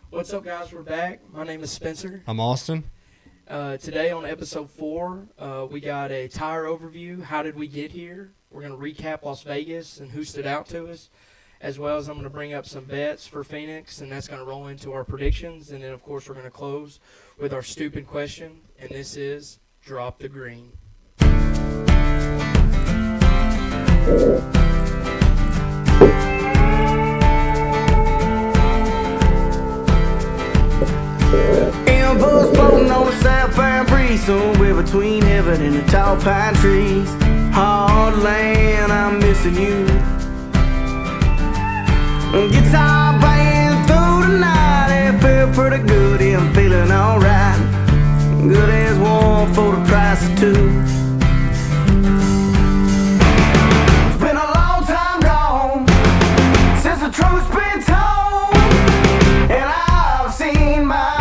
What's up, guys? We're back. My name is Spencer. I'm Austin. Today on episode 4, we got a tire overview. How did we get here? We're going to recap Las Vegas and who stood out to us, as well as I'm going to bring up some bets for Phoenix, and that's going to roll into our predictions. And then, of course, we're going to close with our stupid question, and this is Drop the Green. Impulse floating on the southbound breeze, somewhere between heaven and the tall pine trees. Hard land, I'm missing you. Guitar playing through the night, it felt pretty good, yeah, I'm feeling alright. Good as one for the price of two. It's been a long time gone since the truth's been told, and I've seen my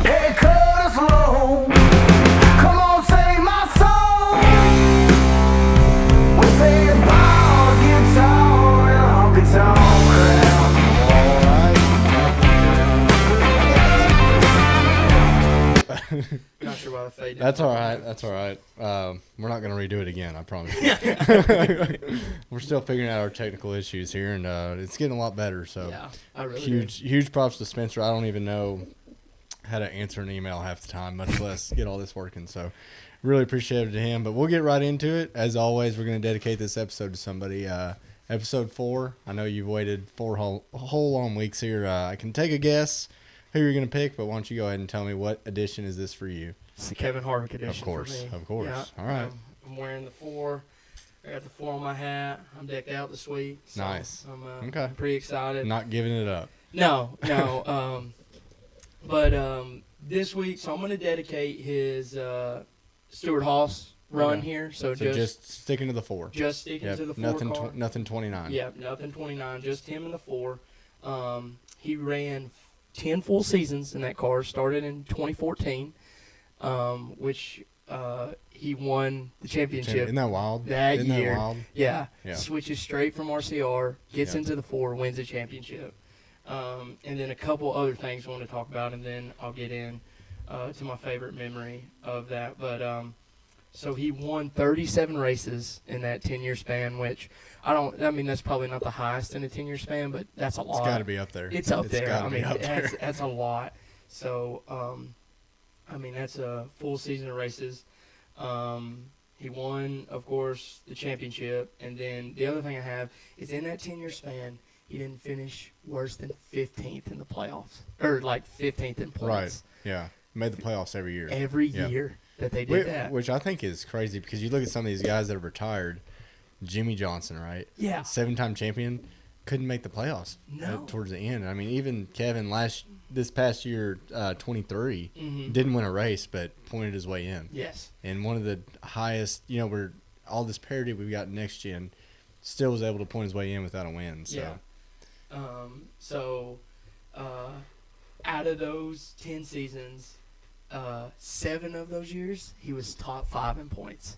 head cut us low. Come on, save my soul with a ball guitar and a honky tonk crowd. Not sure why the fade didn't That's come all out. right. That's all right. We're not going to redo it again, I promise. We're still figuring out our technical issues here, and it's getting a lot better. So Yeah, I really huge props to Spencer. I don't even know how to answer an email half the time, much less get all this working. So really appreciate it to him. But we'll get right into it. As always, we're going to dedicate this episode to somebody. Episode 4. I know you've waited 4 whole long weeks here. I can take a guess who you're going to pick, but why don't you go ahead and tell me what edition is this for you? It's the Kevin Harvick edition. Of course, for me. of course. Yeah, All right. I'm wearing the 4. I got the 4 on my hat. I'm decked out this week. So Nice. I'm, Okay. I'm pretty excited. Not giving it up. No. But this week, so I'm going to dedicate his Stuart Haas run Okay. here. So, So just sticking to the 4. just sticking Yep, to the 4 nothing, car. nothing 29. Yeah, nothing 29, just him in the 4. He ran 10 full seasons in that car, started in 2014, which he won the championship Isn't that wild? that Isn't year. that wild? Yeah. Yeah. Switches straight from RCR, gets Yeah. into the 4, wins the championship. And then a couple other things I want to talk about, and then I'll get in to my favorite memory of that. But so he won 37 races in that 10-year span, which I mean, that's probably not the highest in a 10-year span, but that's a lot. It's got to be up there. It's up there. gotta I be mean, up there. that's a lot. So, I mean, that's a full season of races. He won, of course, the championship. And then the other thing I have is in that 10-year span, he didn't finish worse than 15th in the playoffs. Or, like, 15th in points. Right. Yeah. Made the playoffs every year. Every Yeah. year that they did that. Which I think is crazy because you look at some of these guys that have retired. Jimmy Johnson, right? Yeah. 7-time champion, couldn't make the playoffs No. towards the end. I mean, even Kevin this past year, 23, Mm-hmm. didn't win a race but pointed his way in. Yes. And one of the highest, we're all this parity we've got next gen, still was able to point his way in without a win. So. Yeah. Out of those 10 seasons, 7 of those years, he was top 5 in points.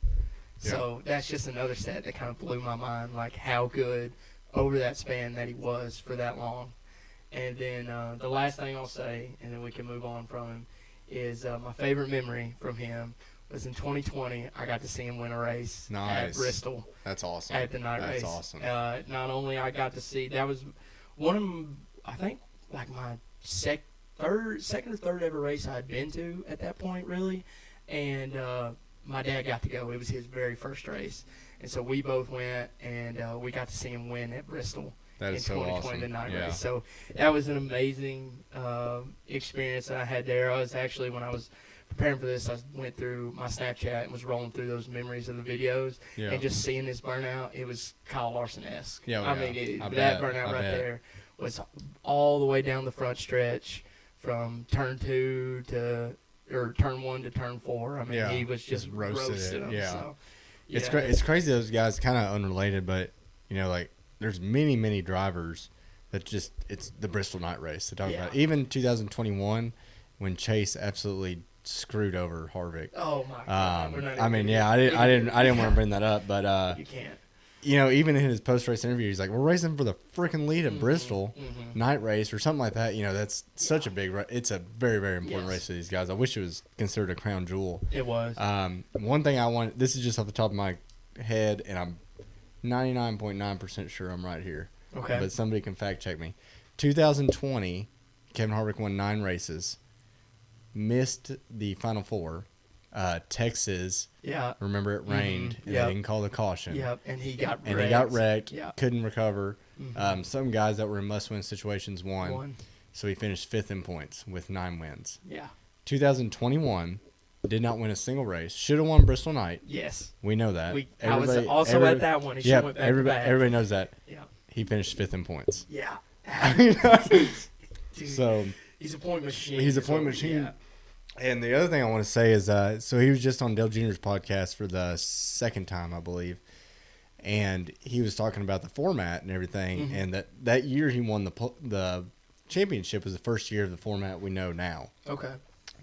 Yeah. So that's just another stat that kind of blew my mind, like how good over that span that he was for that long. And then the last thing I'll say, and then we can move on from him, is my favorite memory from him was in 2020. I got to see him win a race at Nice. Bristol. That's awesome. At the night race. That's awesome. Not only I got to see, that was one of I think like my second or third ever race I had been to at that point, really. And my dad got to go. It was his very first race, and so we both went, and we got to see him win at Bristol That in is so 2020, awesome. the night Yeah. race. So that was an amazing experience that I had there. I was actually, when I was preparing for this, I went through my Snapchat and was rolling through those memories of the videos, Yeah. and just seeing this burnout, it was Kyle Larson-esque. Yeah, I yeah. mean, I that bet. burnout I right bet. there was all the way down the front stretch from turn 2 to or turn 1 to turn 4. I mean, Yeah, he was just roasted roasted it, him. yeah. So, It's yeah, it's crazy those guys kind of unrelated, but like there's many drivers that just it's the Bristol night race to talk Yeah. about. Even 2021 when Chase absolutely screwed over Harvick. Oh my God. We're not I even mean, gonna yeah, get- I didn't want to bring that up, but You can't. even in his post-race interview, he's like, we're racing for the freaking lead at Bristol night race or something like that. That's such a big it's a very, very important race to these guys. I wish it was considered a crown jewel. It was. One thing this is just off the top of my head, and I'm 99.9% sure I'm right here. Okay. But somebody can fact check me. 2020, Kevin Harvick won 9 races, missed the final 4. Texas, remember it rained, and they didn't call the caution. Yep, and he got wrecked. And he got wrecked, Yep. couldn't recover. Some guys that were in must-win situations won. Won. So he finished 5th in points with 9 wins. Yeah. 2021, did not win a single race. Should have won Bristol Night. Yes. We know that. I was also at that one. He should have went back to back. Everybody knows that. Yeah. He finished 5th in points. Yeah. Dude, So he's a point machine. he's a point machine. Yeah. And the other thing I want to say is, so he was just on Dale Jr.'s podcast for the second time, I believe, and he was talking about the format and everything, and that year he won the championship was the first year of the format we know now. Okay.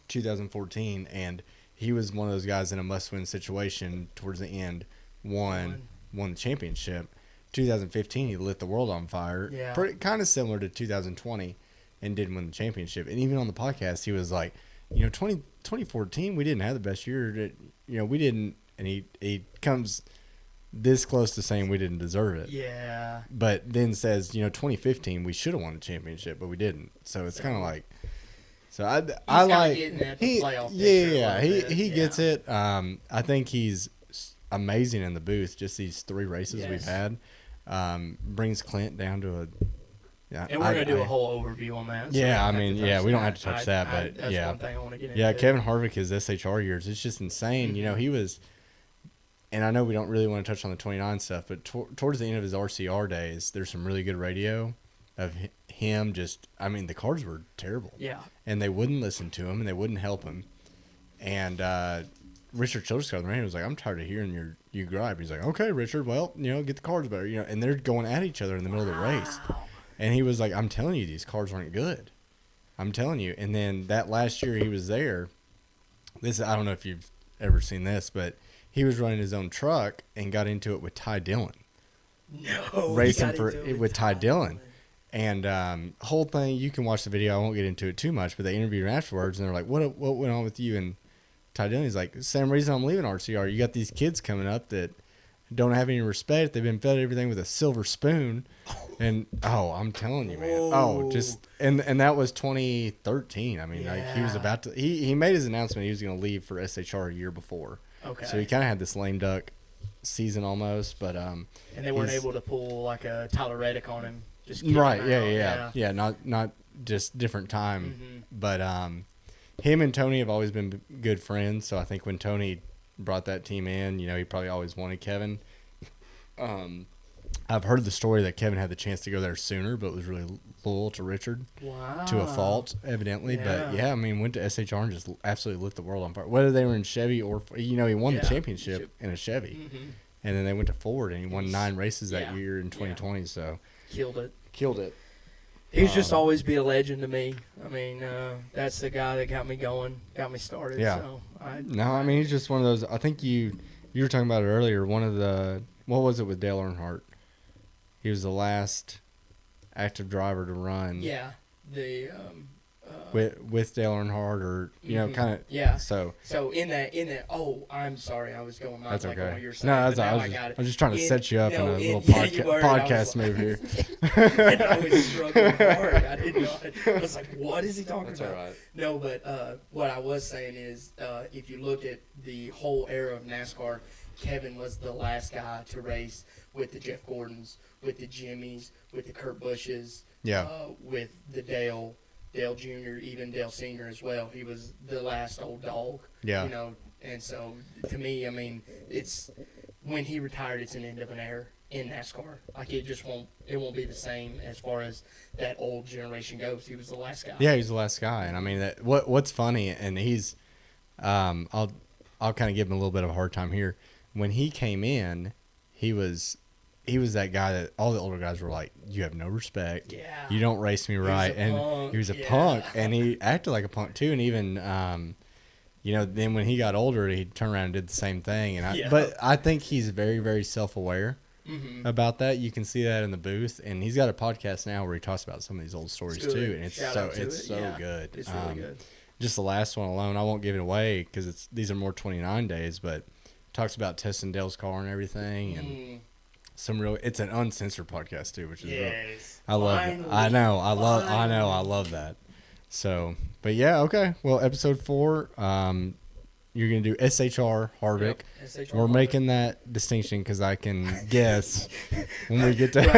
2014, and he was one of those guys in a must-win situation towards the end, won the championship. 2015, he lit the world on fire. Yeah. Kind of similar to 2020, and did win the championship. And even on the podcast, he was like, 2014, we didn't have the best year. We didn't, and he comes this close to saying we didn't deserve it. Yeah. But then says, 2015, we should have won the championship, but we didn't. So it's kind of like, so I like he gets it. I think he's amazing in the booth. Just these 3 races we've had, brings Clint down to a. Yeah, and we're gonna do a whole overview on that. So we don't have to touch that, but that's one thing I want to get into. Yeah, Kevin Harvick, his SHR years, it's just insane. He was, and I know we don't really want to touch on the 29 stuff, but towards the end of his RCR days, there's some really good radio of him. The cars were terrible. Yeah, and they wouldn't listen to him and they wouldn't help him. And Richard Childress got on the radio and was like, "I'm tired of hearing you gripe." He's like, "Okay, Richard, well, get the cars better." And they're going at each other in the middle of the race. And he was like, "I'm telling you, these cars aren't good. I'm telling you." And then that last year he was there, I don't know if you've ever seen this, but he was running his own truck and got into it with Ty Dillon. No, racing with Ty Dillon. And whole thing, you can watch the video. I won't get into it too much, but they interviewed him afterwards, and they're like, "What went on with you?" And Ty Dillon's like, "Same reason I'm leaving RCR. You got these kids coming up that don't have any respect. They've been fed everything with a silver spoon." And I'm telling you, man. And that was 2013. I mean, he was about to. He made his announcement he was going to leave for SHR a year before. Okay. So he kind of had this lame duck season almost, but and they weren't able to pull like a Tyler Reddick on him. Just right. Yeah. Not just different time, but him and Tony have always been good friends. So I think when Tony brought that team in, he probably always wanted Kevin. I've heard the story that Kevin had the chance to go there sooner, but was really loyal to Richard to a fault, evidently. Yeah. But went to SHR and just absolutely lit the world on fire. Whether they were in Chevy or, he won the championship in a Chevy. And then they went to Ford and he won 9 races that year in 2020. So killed it. He's just always be a legend to me. I mean, that's the guy that got me going, got me started. Yeah. So he's just one of those. I think you were talking about it earlier. One of the, what was it with Dale Earnhardt? He was the last active driver to run. Yeah. The with Dale Earnhardt, or kind of. Yeah. So in that. Oh, I'm sorry. I was going. That's okay. On what you're saying, no, I was just trying to set you up in a little podcast move here. And I was struggling hard. I didn't know. I was like, "What is he talking about?" All right. No, but what I was saying is, if you look at the whole era of NASCAR, Kevin was the last guy to race with the Jeff Gordons, with the Jimmys, with the Kurt Bushes, with the Dale Jr., even Dale Sr. as well. He was the last old dog. Yeah. And so to me, I mean, it's when he retired, it's an end of an era in NASCAR. Like it won't be the same as far as that old generation goes. He was the last guy. Yeah, he's the last guy, and I mean what's funny, and he's, I'll kind of give him a little bit of a hard time here. When he came in, he was that guy that all the older guys were like, "You have no respect. Yeah. You don't race me right." He was a punk, and he acted like a punk too. And even, then when he got older, he turned around and did the same thing. But I think he's very, very self-aware. about that. You can see that in the booth, and he's got a podcast now where he talks about some of these old stories too, and it's Shout out to it's it. so Yeah. good. It's really good. Just the last one alone, I won't give it away because these are more 29 days, but talks about testing Dale's car and everything, and some real. It's an uncensored podcast too, which is real. Yes. I love it. I know. I love that. So, but yeah, okay. Well, episode 4, you're gonna do SHR Harvick. Yep. SHR We're Harvick. making that distinction because I can guess when we get Do I to.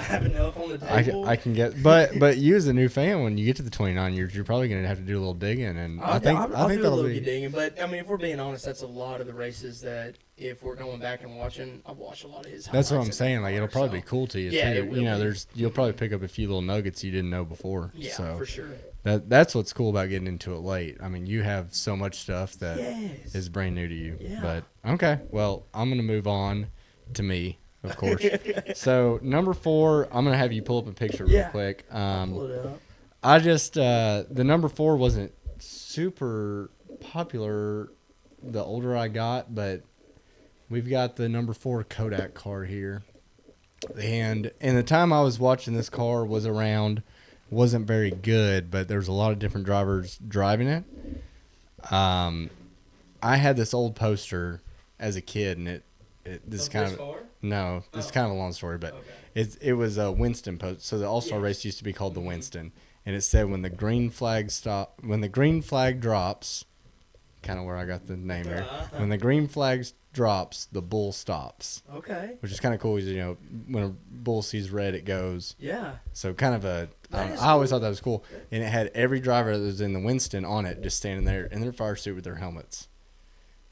have enough on the table? I can get, but you as a new fan, when you get to the 29 years, you're probably gonna have to do a little digging, and I think I'll do a that'll little be. digging. But I mean, if we're being honest, that's a lot of the races that if we're going back and watching, I've watched a lot of his. That's what highlights I'm in saying. the Like car, it'll probably be so- cool to you. Yeah, too. it will You know, be. you'll probably pick up a few little nuggets you didn't know before. Yeah, so for sure. that's what's cool about getting into it late. I mean, you have so much stuff that is Yes. brand new to you. Yeah. But okay, well, I'm gonna move on to me, of course. So number 4, I'm gonna have you pull up a picture real Yeah. quick. Pull it up. I just the number 4 wasn't super popular the older I got, but we've got the number 4 Kodak car here. And in the time I was watching this car wasn't very good, but there's a lot of different drivers driving it. I had this old poster as a kid, and this is kind of this is kind of a long story, but it was a Winston poster. So the All-Star race used to be called the Winston, and it said when the green flag drops, kind of where I got the name there. When the green flag drops, the bull stops, Okay. which is kind of cool. You know, when a bull sees red, it goes. Yeah. So kind of a, That is I always thought that was cool. And it had every driver that was in the Winston on it, just standing there in their fire suit with their helmets.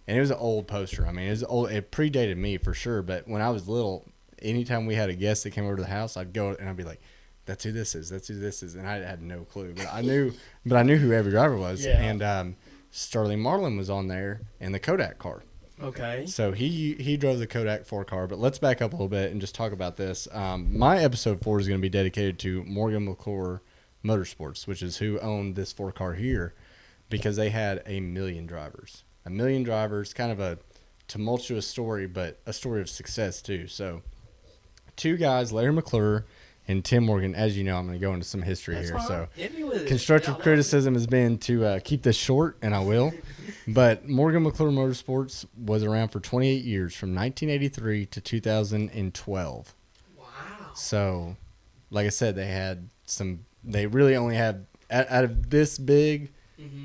And it was an old poster. I mean, it was old. It predated me for sure. But when I was little, anytime we had a guest that came over to the house, I'd go and I'd be like, "That's who this is. That's who this is." And I had no clue, but I knew who every driver was. Yeah. And Sterling Marlin was on there in the Kodak car. Okay. So he drove the Kodak 4 car, but let's back up a little bit and just talk about this. My episode 4 is going to be dedicated to Morgan McClure Motorsports, which is who owned this 4 car here, because they had 1 million drivers. 1 million drivers, kind of a tumultuous story, but a story of success too. So 2 guys, Larry McClure and Tim Morgan. As you know, I'm going to go into some history That's here. fine. So Hit me with it. constructive Yeah, criticism has been to keep this short, and I will. But Morgan McClure Motorsports was around for 28 years, from 1983 to 2012. Wow. So, like I said, they really only had, out of this big,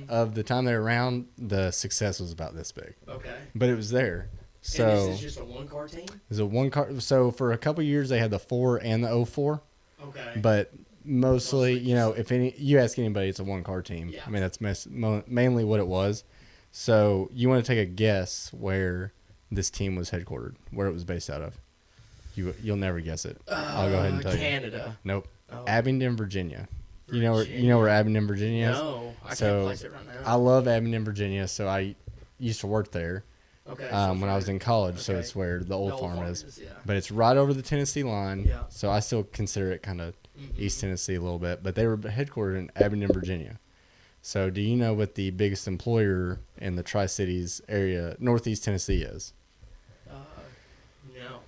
of the time they were around, the success was about this big. Okay. But it was there. So, And this is just a 1-car team? it was a 1 car. So, for a couple years, they had the 4 and the 04. Okay. But mostly, you know, if you ask anybody, it's a 1 car team. Yeah. I mean, that's mainly what it was. So you want to take a guess where this team was headquartered, where it was based out of? You'll never guess it. I'll go ahead and tell you. Canada. Nope. Oh. Abingdon, Virginia. You know where Abingdon, Virginia is? No, I So, can't place it right now. I love Abingdon, Virginia. So I used to work there Okay. when I was in college. So Okay. it's where the old farm is. Yeah. But it's right over the Tennessee line. Yeah. So I still consider it kind of Mhm. East Tennessee a little bit. But they were headquartered in Abingdon, Virginia. So do you know what the biggest employer in the Tri-Cities area, Northeast Tennessee, is? No.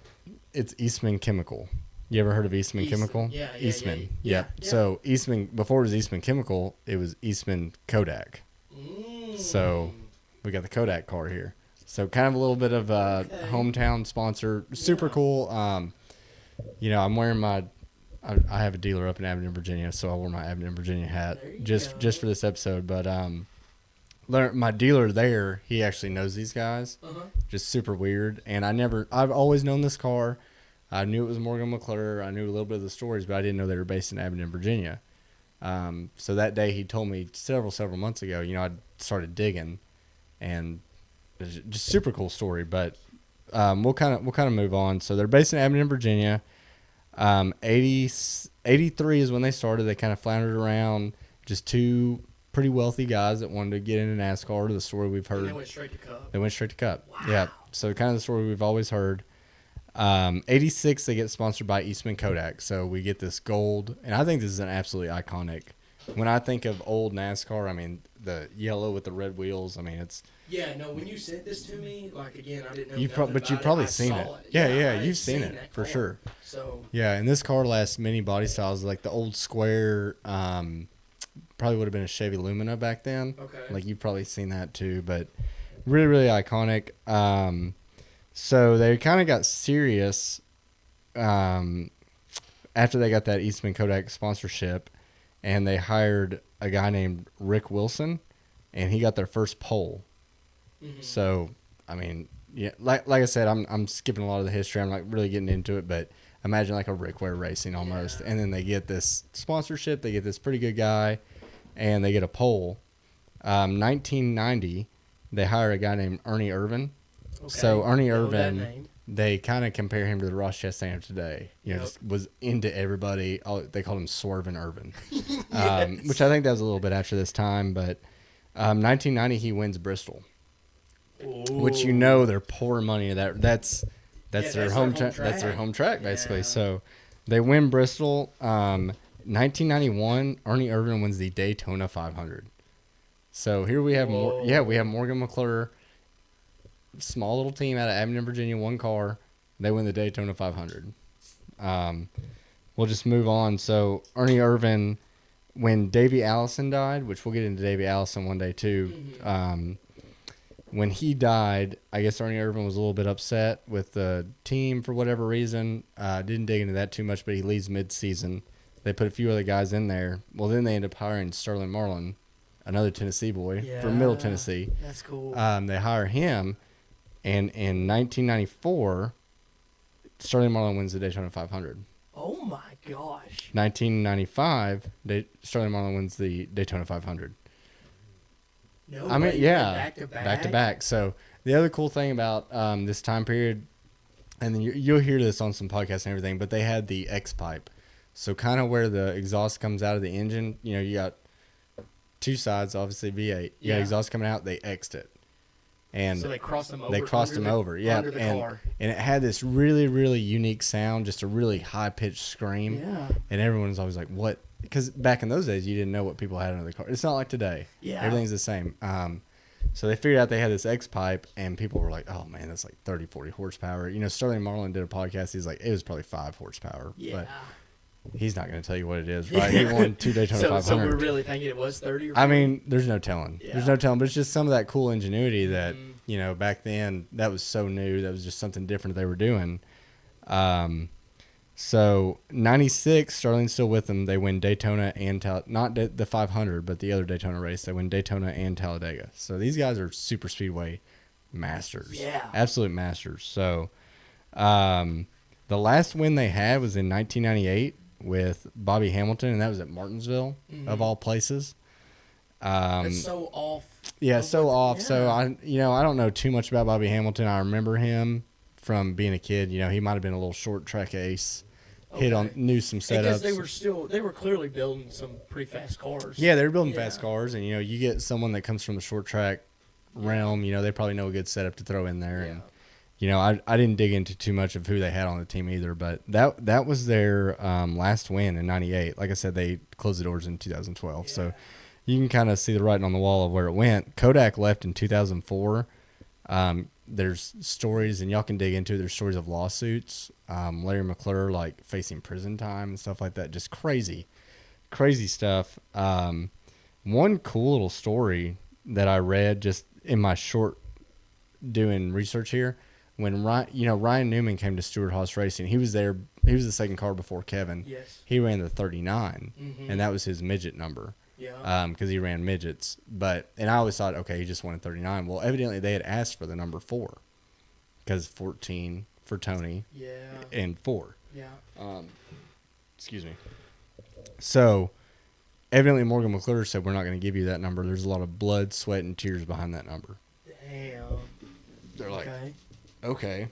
It's Eastman Chemical. You ever heard of Eastman Eastman. Chemical? Yeah, yeah, Eastman. yeah, Yeah. yeah. So Eastman, before it was Eastman Chemical, it was Eastman Kodak. So we got the Kodak car here. So kind of a little bit of a hometown sponsor. Super cool. You know, I'm wearing I have a dealer up in Abingdon, Virginia, so I wore my Abingdon, Virginia hat There you just go. for this episode. But my dealer there, he actually knows these guys. Just super weird. And I've always known this car. I knew it was Morgan McClure. I knew a little bit of the stories, but I didn't know they were based in Abingdon, Virginia. So that day he told me several months ago, you know, I started digging, and it's just super cool story. But we'll kind of move on. So they're based in Abingdon, Virginia. 83 is when they started. They kind of floundered around. Just 2 pretty wealthy guys that wanted to get into NASCAR. The story we've heard. And they went straight to Cup. They went straight to Cup. Wow. Yeah. So kind of the story we've always heard. 86, they get sponsored by Eastman Kodak. So we get this gold, and I think this is an absolutely iconic when I think of old NASCAR, I mean the yellow with the red wheels. I mean it's Yeah, no. When you sent this to me, like again, I didn't know. you've nothing but you've about probably I seen saw it. Yeah, I yeah, had you've seen it that for car. sure. So Yeah, and this car lasts many body styles, like the old square. Probably would have been a Chevy Lumina back then. okay. Like you've probably seen that too, but really, really iconic. So they kind of got serious after they got that Eastman Kodak sponsorship, and they hired a guy named Rick Wilson, and he got their first pole. Mhm. So, I mean, yeah, like I said, I'm skipping a lot of the history. I'm not really getting into it, but imagine like a Rick Ware Racing almost, Yeah. and then they get this sponsorship. They get this pretty good guy, and they get a pole. 1990, they hire a guy named Ernie Irvan. Okay. So Ernie Know that Irvan, name. they kind of compare him to the Ross Chastain of today. You know, Yep. just was into everybody. Oh, they called him Swervin' Irvin, Yes. which I think that was a little bit after this time. But 1990, he wins Bristol, which you know they're pouring money into that. That's Yeah, their that's home their home That's their track. home track basically. Yeah. So they win Bristol. 1991, Ernie Irvan wins the Daytona 500. So here we have Whoa. we have Morgan McClure, small little team out of Abingdon, Virginia, one car. They win the Daytona 500. We'll just move on. So Ernie Irvan, when Davey Allison died, which we'll get into Davey Allison one day too. When he died, I guess Ernie Irvan was a little bit upset with the team for whatever reason. Didn't dig into that too much, but he leaves mid-season. They put a few other guys in there. Well, then they end up hiring Sterling Marlin, another Tennessee boy from Middle Yeah. Tennessee. That's cool. They hire him, and in 1994, Sterling Marlin wins the Daytona 500. Oh my gosh. 1995, Sterling Marlin wins the Daytona 500. No I mean, way, yeah, back to back. back to back. So the other cool thing about this time period, and then you'll hear this on some podcasts and everything, but they had the X pipe. So kind of where the exhaust comes out of the engine, you know, you got two sides, obviously V8. You got Yeah. exhaust coming out, they X'd it. And So they crossed them over. they crossed under them the- over, yeah. Under the And car. it had this really, really unique sound, just a really high pitched scream. Yeah. And everyone was always like, "What?" Because back in those days, you didn't know what people had under the car. It's not like today. Yeah. Everything's the same. So they figured out they had this X pipe, and people were like, "Oh man, that's like 30, 40 horsepower." You know, Sterling Marlin did a podcast. He's like, "It was probably 5 horsepower," Yeah. but he's not going to tell you what it is, right? He won 2 Daytona so 500. we're really thinking it was 30 or I mean, there's no telling. Yeah. There's no telling, but it's just some of that cool ingenuity that, Mhm. you know, back then that was so new. That was just something different they were doing. So 96, Sterling's still with them. They win Daytona and not the 500, but the other Daytona race. They win Daytona and Talladega. So these guys are super speedway masters. Yeah. Absolute masters. So the last win they had was in 1998 with Bobby Hamilton, and that was at Martinsville, of all places. That's so off. Yeah, of so what- off. So I don't know too much about Bobby Hamilton. I remember him from being a kid. You know, he might have been a little short track ace. Knew some Because setups. they were clearly building some pretty fast cars. Yeah, they were building Yeah. fast cars, and you know, you get someone that comes from the short track realm. You know, they probably know a good setup to throw in there. Yeah. And you know, I didn't dig into too much of who they had on the team either, but that was their last win in '98. Like I said, they closed the doors in 2012, so you can kind of see the writing on the wall of where it went. Kodak left in 2004. There's stories, and y'all can dig into it. There's stories of lawsuits. Larry McClure like facing prison time and stuff like that. Just crazy stuff. One cool little story that I read just in my short doing research here, when Ryan Newman came to Stewart Haas Racing, he was there. He was the second car before Kevin. Yes. He ran the 39, Mhm. and that was his midget number. Yeah. Because he ran midgets. And I always thought, okay, he just wanted 39. Well, evidently they had asked for the number 4, because 14 for Tony Yeah. and 4. Yeah. Excuse me. So, evidently Morgan McClure said, we're not going to give you that number. There's a lot of blood, sweat, and tears behind that number. Damn. They're like, Okay. okay,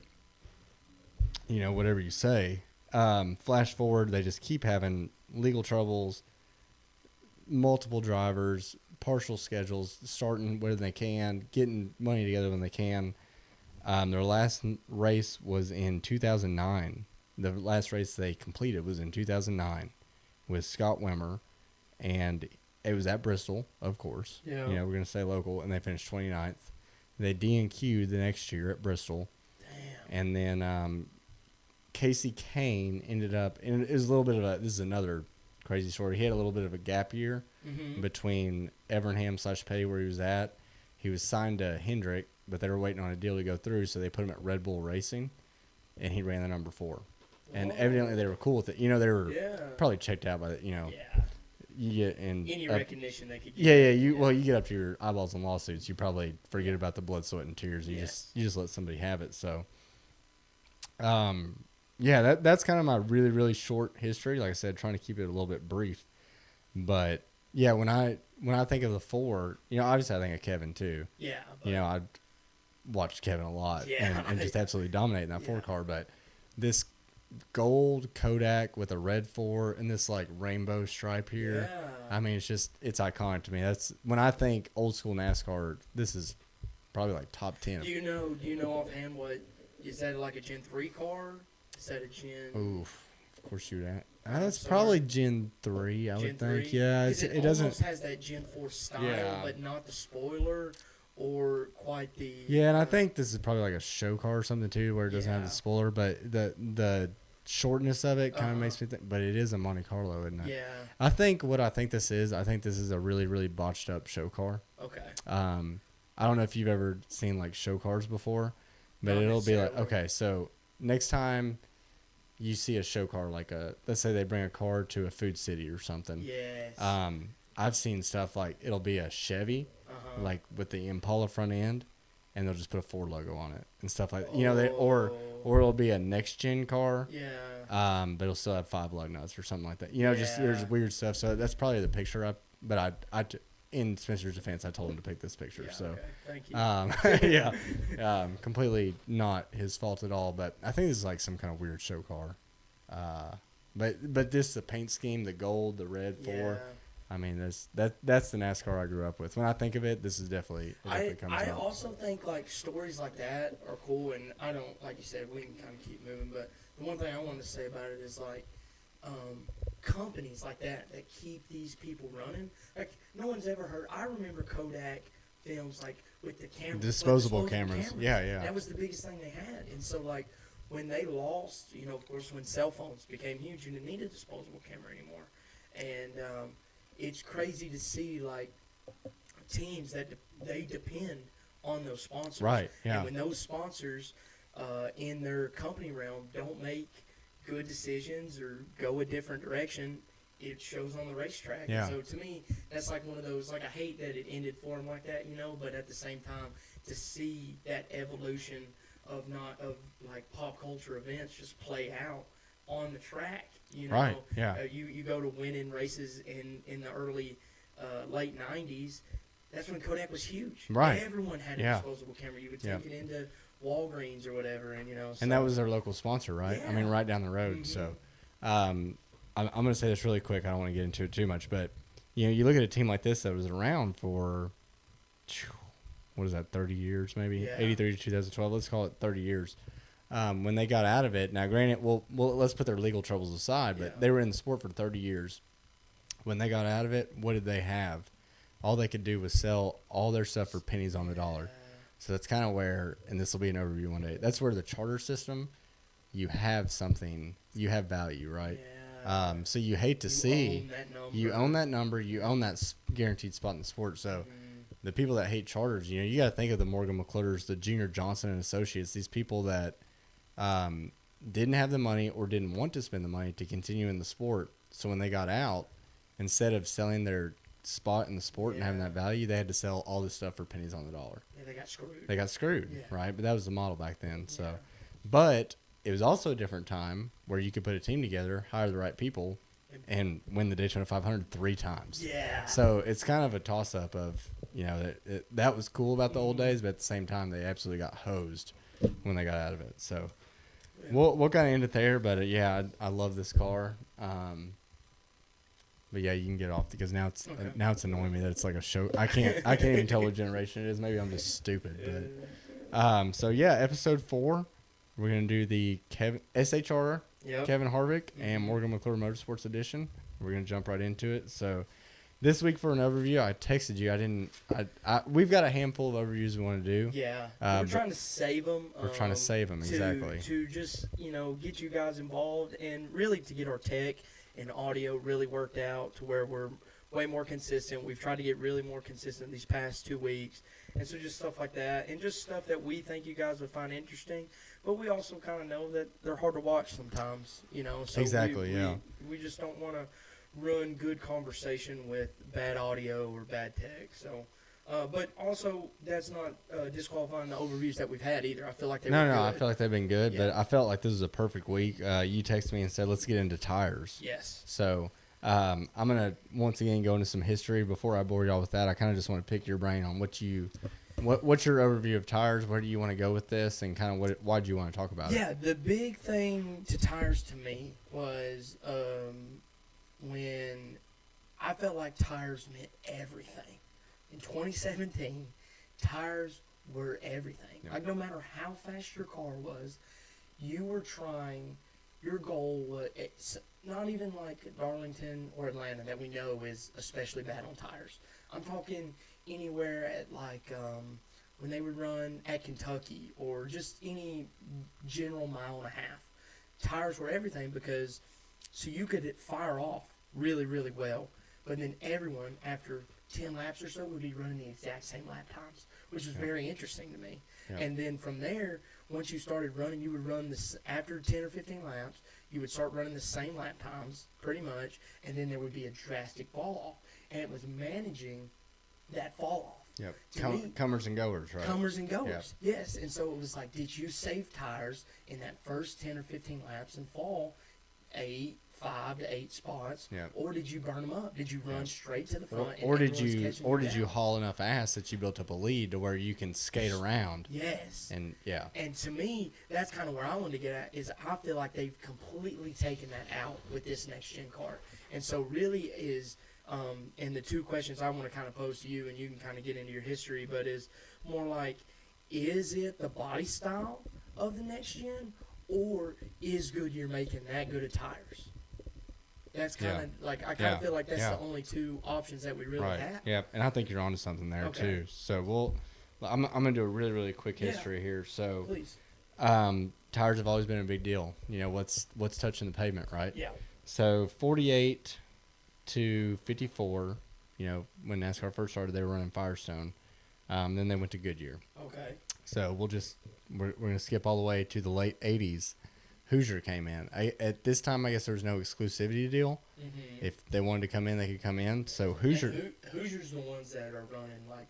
you know, whatever you say. Flash forward, they just keep having legal troubles, multiple drivers, partial schedules, starting when they can, getting money together when they can. Their last race was in 2009. The last race they completed was in 2009 with Scott Wimmer, and it was at Bristol, of course. Yeah. You know, we're going to stay local, and they finished 29th. They DNQ'd the next year at Bristol. Damn. And then Casey Kane ended up, and it was a little bit of this is another crazy story. He had a little bit of a gap year between Evernham/Petty, where he was at. He was signed to Hendrick, but they were waiting on a deal to go through, so they put him at Red Bull Racing, and he ran the number 4. And evidently they were cool with it. You know, they were probably checked out by the, you know, you get in any recognition they could get. Well, you get up to your eyeballs in lawsuits, you probably forget about the blood, sweat, and tears. You just let somebody have it. So, that's kind of my really, really short history. Like I said, trying to keep it a little bit brief. But yeah, when I think of the 4, you know, obviously I think of Kevin too. Yeah. You know, I watched Kevin a lot and just absolutely dominate in that 4 car. But this gold Kodak with a red 4 and this like rainbow stripe here. Yeah. I mean, it's iconic to me. That's when I think old school NASCAR. This is probably like top 10. Do you know offhand what is that, like a Gen 3 car? Is that a Gen? Oof, of course you that. That's probably Gen 3, I would think. 3? Yeah, it doesn't. Almost has that Gen 4 style, but not the spoiler or quite the. Yeah, and I think this is probably like a show car or something too, where it doesn't have the spoiler, but the shortness of it kind of makes me think. But it is a Monte Carlo, isn't it? Yeah. I think this is a really, really botched up show car. Okay. I don't know if you've ever seen like show cars before, but it'll be like, okay, so next time you see a show car, like let's say they bring a car to a Food City or something. Yes. I've seen stuff like it'll be a Chevy, like with the Impala front end, and they'll just put a Ford logo on it and stuff like that. You know, or it'll be a next gen car. Yeah. But it'll still have 5 lug nuts or something like that. You know, just there's weird stuff. So that's probably the picture in Spencer's defense, I told him to pick this picture. So, thank you. Completely not his fault at all. But I think this is like some kind of weird show car. But this, the paint scheme, the gold, the red 4. I mean, that's the NASCAR I grew up with. When I think of it, this is definitely comes I up. also think like stories like that are cool, and I don't, like you said, we can kind of keep moving. But the one thing I wanted to say about it is like companies like that keep these people running. Like no one's ever heard. I remember Kodak films like with the cameras, disposable cameras. Yeah. That was the biggest thing they had, and so like when they lost, you know, of course, when cell phones became huge, you didn't need a disposable camera anymore, and it's crazy to see like teams that they depend on those sponsors. Right. Yeah. And when those sponsors in their company realm don't make good decisions or go a different direction, it shows on the racetrack. Yeah. And so to me, that's like one of those, like I hate that it ended for him like that, you know, but at the same time, to see that evolution of like pop culture events just play out on the track, you know. Right, yeah. You go to winning races in the early, late 90s, that's when Kodak was huge. Right. Everyone had a disposable camera. You would take it into Walgreens or whatever, and you know. So. And that was their local sponsor, right? Yeah. I mean, right down the road. Mm-hmm. So, I'm going to say this really quick. I don't want to get into it too much, but you know, you look at a team like this that was around for, what is that, 30 years maybe? Yeah. 83 to 2012. Let's call it 30 years. When they got out of it, now granted, well, let's put their legal troubles aside, but they were in the sport for 30 years. When they got out of it, what did they have? All they could do was sell all their stuff for pennies on the dollar. So that's kind of where, and this will be an overview one day, that's where the charter system, you have something, you have value, right? Yeah. So you hate to see, you own that number. you own that guaranteed spot in the sport. So the people that hate charters, you know, you got to think of the Morgan McClutters, the Junior Johnson and Associates, these people that didn't have the money or didn't want to spend the money to continue in the sport. So when they got out, instead of selling their spot in the sport and having that value, they had to sell all this stuff for pennies on the dollar. Yeah, they got screwed. Right? But that was the model back then. So, but it was also a different time where you could put a team together, hire the right people, and win the Daytona 500 3 times. Yeah. So it's kind of a toss-up of, you know, that was cool about the old days, but at the same time, they absolutely got hosed when they got out of it. So we'll kind of end it there, but I love this car. But yeah, you can get off because now it's annoying me that it's like a show. I can't even tell what generation it is. Maybe I'm just stupid. But so yeah, episode 4, we're gonna do the SHR Kevin Harvick and Morgan McClure Motorsports edition. We're gonna jump right into it. So this week for an overview, I texted you. We've got a handful of overviews we want to do. Yeah, but we're trying to save them. We're trying to save them, exactly. To just, get you guys involved and really to get our tech and audio really worked out to where we're way more consistent. We've tried to get really more consistent these past 2 weeks. And so just stuff like that and just stuff that we think you guys would find interesting. But we also kind of know that they're hard to watch sometimes, So Exactly, yeah. We just don't want to ruin good conversation with bad audio or bad tech. So, but also that's not disqualifying the overviews that we've had either. I feel like they were good. I feel like they've been good, Yeah. but I felt like this was a perfect week. You texted me and said, let's get into tires. Yes. So I'm going to once again go into some history. Before I bore y'all with that, I kind of just want to pick your brain on what's your overview of tires? Where do you want to go with this, and kind of why do you want to talk about it? Yeah, the big thing to tires to me was when I felt like tires meant everything. In 2017, tires were everything. Yeah. Like, no matter how fast your car was, you were trying, your goal was, it's not even like Darlington or Atlanta that we know is especially bad on tires. I'm talking anywhere at when they would run at Kentucky or just any general mile and a half. Tires were everything because so you could fire off really, really well, but then everyone after 10 laps or so would be running the exact same lap times, which was very interesting to me. Yeah. And then from there, once you started running, you would run this after 10 or 15 laps, you would start running the same lap times pretty much, and then there would be a drastic fall off. And it was managing that fall off. Yep. To me, Comers and goers, right? Comers and goers, yes. And so it was like, did you save tires in that first 10 or 15 laps and fall 5 to 8 spots, Yeah. or did you burn them up? Did you run straight to the front? Or and did you down? haul enough ass that you built up a lead to where you can skate around? Yes. And yeah. And to me, that's kind of where I wanted to get at, is I feel like they've completely taken that out with this next-gen car. And so really is, and the two questions I want to kind of pose to you, and you can kind of get into your history, but is more like, is it the body style of the next-gen, or is Goodyear making that good of tires? That's kind of like, I kind of feel like that's the only two options that we really have. Yeah, and I think you're onto something there Okay. too. So I'm gonna do a really, really quick history here. So Please. Tires have always been a big deal. What's touching the pavement, right? Yeah. So 48 to 54, when NASCAR first started, they were running Firestone. Then they went to Goodyear. Okay. So we're gonna skip all the way to the late 80s. Hoosier came in. At this time, I guess there was no exclusivity deal. Mm-hmm. If they wanted to come in, they could come in. So Hoosier. Hoosier's the ones that are running like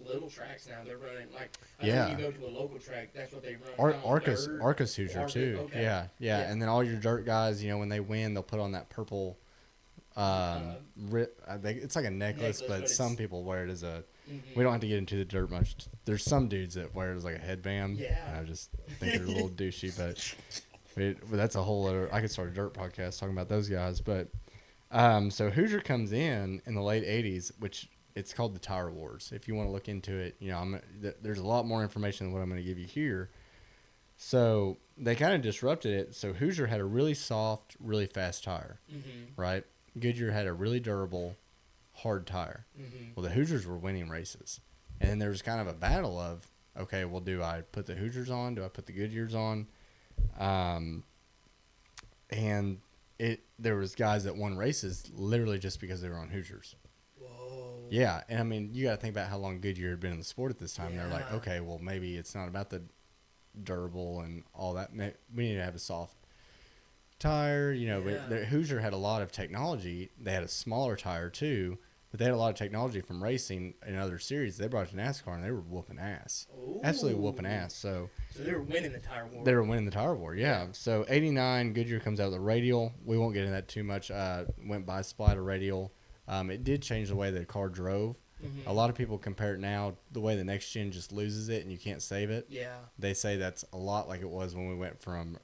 little tracks now. They're running like Yeah. you go to a local track, that's what they run. Arcus Hoosier too. Okay. Yeah. And then all your dirt guys, when they win, they'll put on that purple. It's like a necklace, but some people wear it as a. Mm-hmm. We don't have to get into the dirt much. There's some dudes that wear it as like a headband. Yeah. And I just think they're a little douchey, but that's a whole other. I could start a dirt podcast talking about those guys, but so Hoosier comes in the late '80s, which it's called the Tire Wars. If you want to look into it, there's a lot more information than what I'm going to give you here. So they kind of disrupted it. So Hoosier had a really soft, really fast tire, right? Goodyear had a really durable, hard tire. Well, the Hoosiers were winning races. And then there was kind of a battle of, okay, well, do I put the Hoosiers on? Do I put the Goodyears on? And there was guys that won races literally just because they were on Hoosiers. Whoa. Yeah, and I mean, you got to think about how long Goodyear had been in the sport at this time. Yeah. They're like, okay, well, maybe it's not about the durable and all that. We need to have a soft tire, But Hoosier had a lot of technology. They had a smaller tire too, but they had a lot of technology from racing in other series. They brought it to NASCAR and they were whooping ass, absolutely whooping ass. So they were winning the tire war. They were winning the tire war, yeah. So '89, Goodyear comes out with a radial. We won't get into that too much. Went by splitter radial. It did change the way the car drove. A lot of people compare it now the way the next gen just loses it and you can't save it. Yeah. They say that's a lot like it was when we went from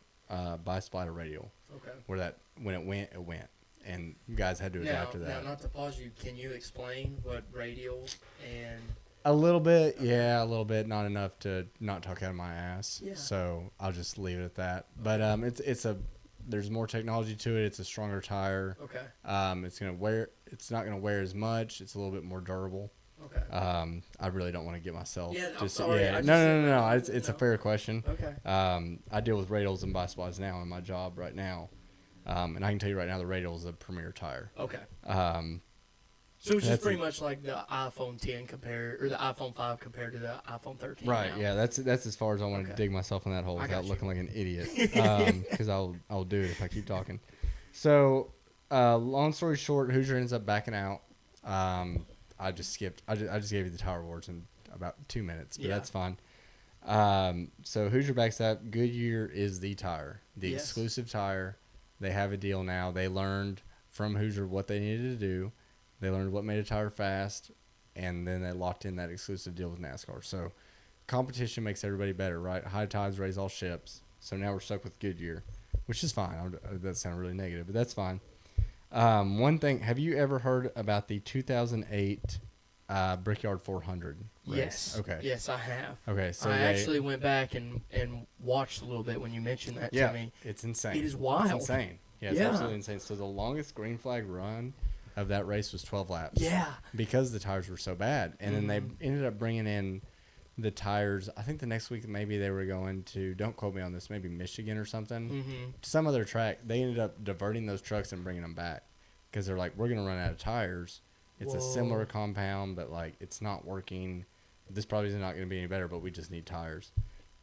bi-splitter radial. Okay. Where when it went, and you guys had to adapt to that. Now, not to pause you, can you explain what radial and? A little bit, yeah, a little bit. Not enough to not talk out of my ass. Yeah. So I'll just leave it at that. But it's a There's more technology to it. It's a stronger tire. Okay. It's not gonna wear as much. It's a little bit more durable. Okay. I really don't want to get myself. Yeah, I'm just sorry, yeah. I just No, said no, no, no. that. It's a No. fair question. Okay. I deal with radials and bispides now in my job right now, and I can tell you right now the radial is a premier tire. Okay. Um, So it's just That's pretty much like the iPhone 10 compared, or the iPhone 5 compared to the iPhone 13. right. now. Yeah. That's as far as I want to Okay. dig myself in that hole I without got you. looking like an idiot. Because I'll do it if I keep talking. So, long story short, Hoosier ends up backing out. I just skipped. I just gave you the tire awards in about 2 minutes, but Yeah. that's fine. So Hoosier backs up. Goodyear is the tire, the Yes. exclusive tire. They have a deal now. They learned from Hoosier what they needed to do. They learned what made a tire fast, and then they locked in that exclusive deal with NASCAR. So competition makes everybody better, right? High tides raise all ships. So now we're stuck with Goodyear, which is fine. That sounded really negative, but that's fine. One thing, have you ever heard about the 2008 Brickyard 400 race? Yes. Okay. Yes, I have. Okay, so I they- actually went back and watched a little bit when you mentioned that yeah, to me. it's insane. It is wild. It's insane. Yeah, it's Yeah. absolutely insane. So the longest green flag run of that race was 12 laps. Yeah. Because the tires were so bad. And then they ended up bringing in the tires. I think the next week maybe they were going to, don't quote me on this, maybe Michigan or something. Mm-hmm. Some other track. They ended up diverting those trucks and bringing them back because they're like, we're going to run out of tires. It's a similar Whoa. compound, but like it's not working. This probably is not going to be any better, but we just need tires.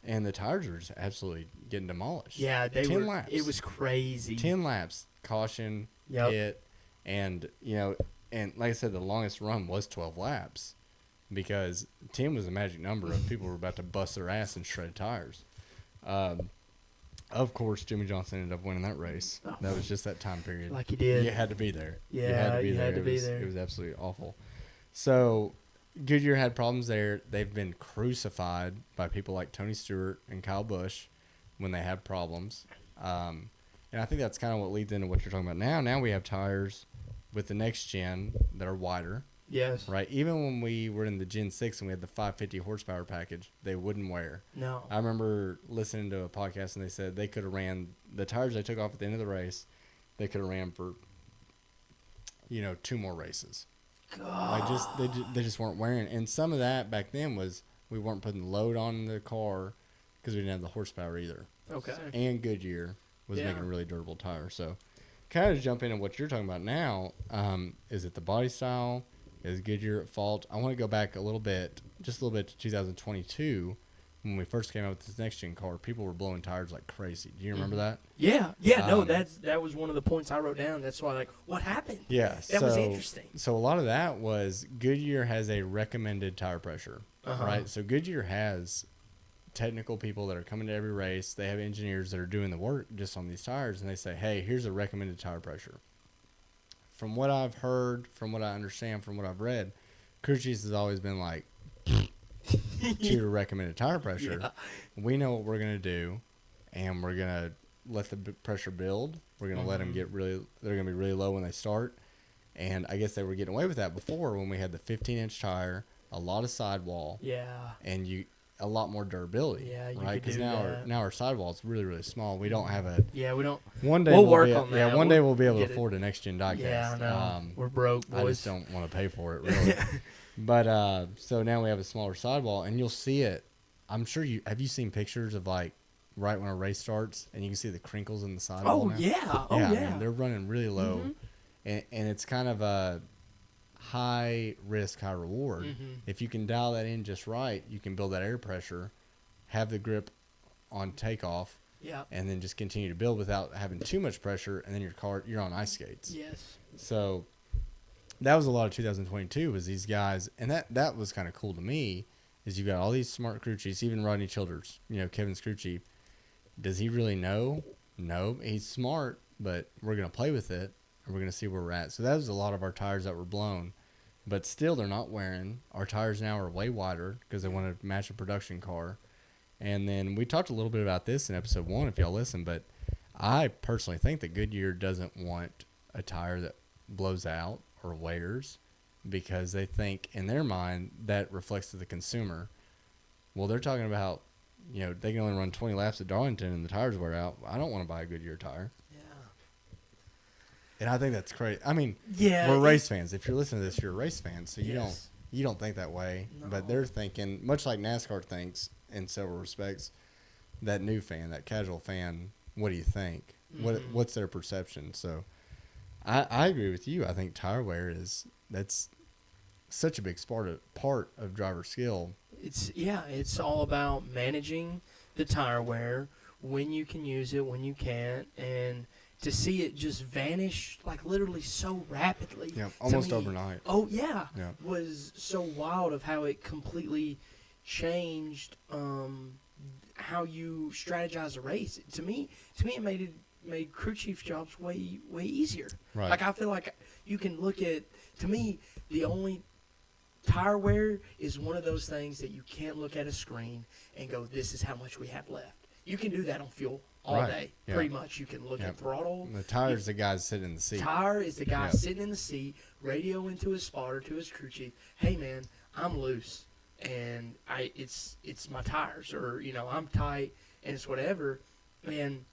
And the tires are just absolutely getting demolished. Yeah, they 10 were. laps. It was crazy. 10 laps, caution, Yep. hit, and and like I said, the longest run was 12 laps because 10 was a magic number of people were about to bust their ass and shred tires. Of course, Jimmy Johnson ended up winning that race. Oh. That was just that time period. Like he did. You had to be there. Yeah, you had to be you there. had to It be was- there. It was absolutely awful. So Goodyear had problems there. They've been crucified by people like Tony Stewart and Kyle Busch when they had problems. And I think that's kind of what leads into what you're talking about now. Now we have tires with the next gen that are wider, Yes. right? Even when we were in the Gen 6 and we had the 550 horsepower package, they wouldn't wear. No. I remember listening to a podcast and they said they could have ran the tires they took off at the end of the race. They could have ran for, 2 more races. Like they just weren't wearing. And some of that back then was we weren't putting load on the car because we didn't have the horsepower either. Okay. And Goodyear was Yeah. making a really durable tire. So, kind of jump into what you're talking about now. Is it the body style? Is Goodyear at fault? I want to go back just a little bit to 2022 when we first came out with this next gen car. People were blowing tires like crazy. Do you remember that? Yeah. Yeah. No, Um, that was one of the points I wrote down. That's why, what happened? Yeah. That was interesting. So a lot of that was Goodyear has a recommended tire pressure, Uh-huh. right? So Goodyear has technical people that are coming to every race. They have engineers that are doing the work just on these tires, and they say, hey, here's a recommended tire pressure. From what I've heard, from what I understand, from what I've read, crew chiefs has always been like, to your recommended tire pressure. Yeah. We know what we're going to do, and we're going to let the pressure build. We're going to let them get they're going to be really low when they start. And I guess they were getting away with that before when we had the 15-inch tire, a lot of sidewall, Yeah. and a lot more durability. Yeah, you right? could do now that. now our sidewall is really, really small. We don't have a Yeah. We don't. one day We'll we'll work be, on Yeah, that. one day We'll we'll be able to get it. afford a next gen diecast. Yeah. I know. We're broke, boys. I just don't want to pay for it really. But so now we have a smaller sidewall, and you'll see it. I'm sure have you seen pictures of like right when a race starts, and you can see the crinkles in the sidewall. Oh now? yeah. Oh yeah, yeah. I mean, they're running really low, and it's kind of a high risk, high reward. If you can dial that in just right, you can build that air pressure, have the grip on takeoff, Yeah. and then just continue to build without having too much pressure, and then you're on ice skates. Yes. So that was a lot of 2022 was these guys, and that was kind of cool to me, is you got all these smart crew chiefs, even Rodney Childers, Kevin's crew chief. Does he really know? No, he's smart, but we're going to play with it, and we're going to see where we're at. So that was a lot of our tires that were blown, but still they're not wearing. Our tires now are way wider because they want to match a production car. And then we talked a little bit about this in episode 1 if y'all listen, but I personally think that Goodyear doesn't want a tire that blows out or wears because they think in their mind that reflects to the consumer. Well, they're talking about, they can only run 20 laps at Darlington and the tires wear out. I don't want to buy a Goodyear tire. Yeah. And I think that's crazy. I mean, Yeah, we're race fans. If you're listening to this, you're a race fan, so Yes. you don't think that way. No. But they're thinking, much like NASCAR thinks in several respects, that new fan, that casual fan, what do you think? Mhm. What's their perception? So I agree with you. I think tire wear that's such a big part of driver skill. It's all about managing the tire wear, when you can use it, when you can't, and to see it just vanish like literally so rapidly. Yeah, to almost me- overnight. Oh yeah, Yeah. was so wild of how it completely changed how you strategize a race. To me, it made crew chief jobs way easier. Right. Like I feel like you can look at, to me, the only tire wear is one of those things that you can't look at a screen and go, this is how much we have left. You can do that on fuel all Right. day. Yeah. Pretty much. You can look Yeah. at throttle. The tire's the guys sitting in the seat. Tire is the guy Yeah. sitting in the seat, radio into his spotter, to his crew chief. Hey man, I'm loose and it's my tires, or I'm tight and it's whatever, and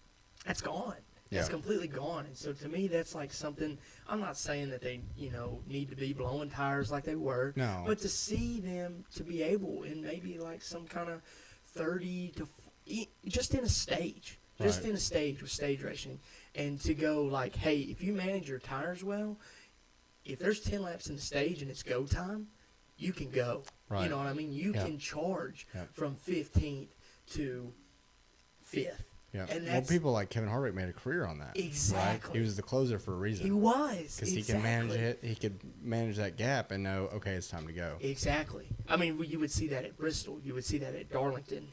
that's gone. It's Yeah. completely gone. And so to me, that's like something. I'm not saying that they need to be blowing tires like they were, No. but to see them to be able in maybe like some kind of 30 to just in a stage. Just Right. in a stage with stage racing, and to go like, hey, if you manage your tires well, if there's 10 laps in the stage and it's go time, you can go. Right. You know what I mean? You Yeah. can charge Yeah. from 15th to 5th. Yeah. And Well, that's people like Kevin Harvick made a career on that. exactly. Right? He was the closer for a reason. He was Because he can manage it. He could manage that gap and know, okay, it's time to go. Exactly. I mean, you would see that at Bristol. You would see that at Darlington.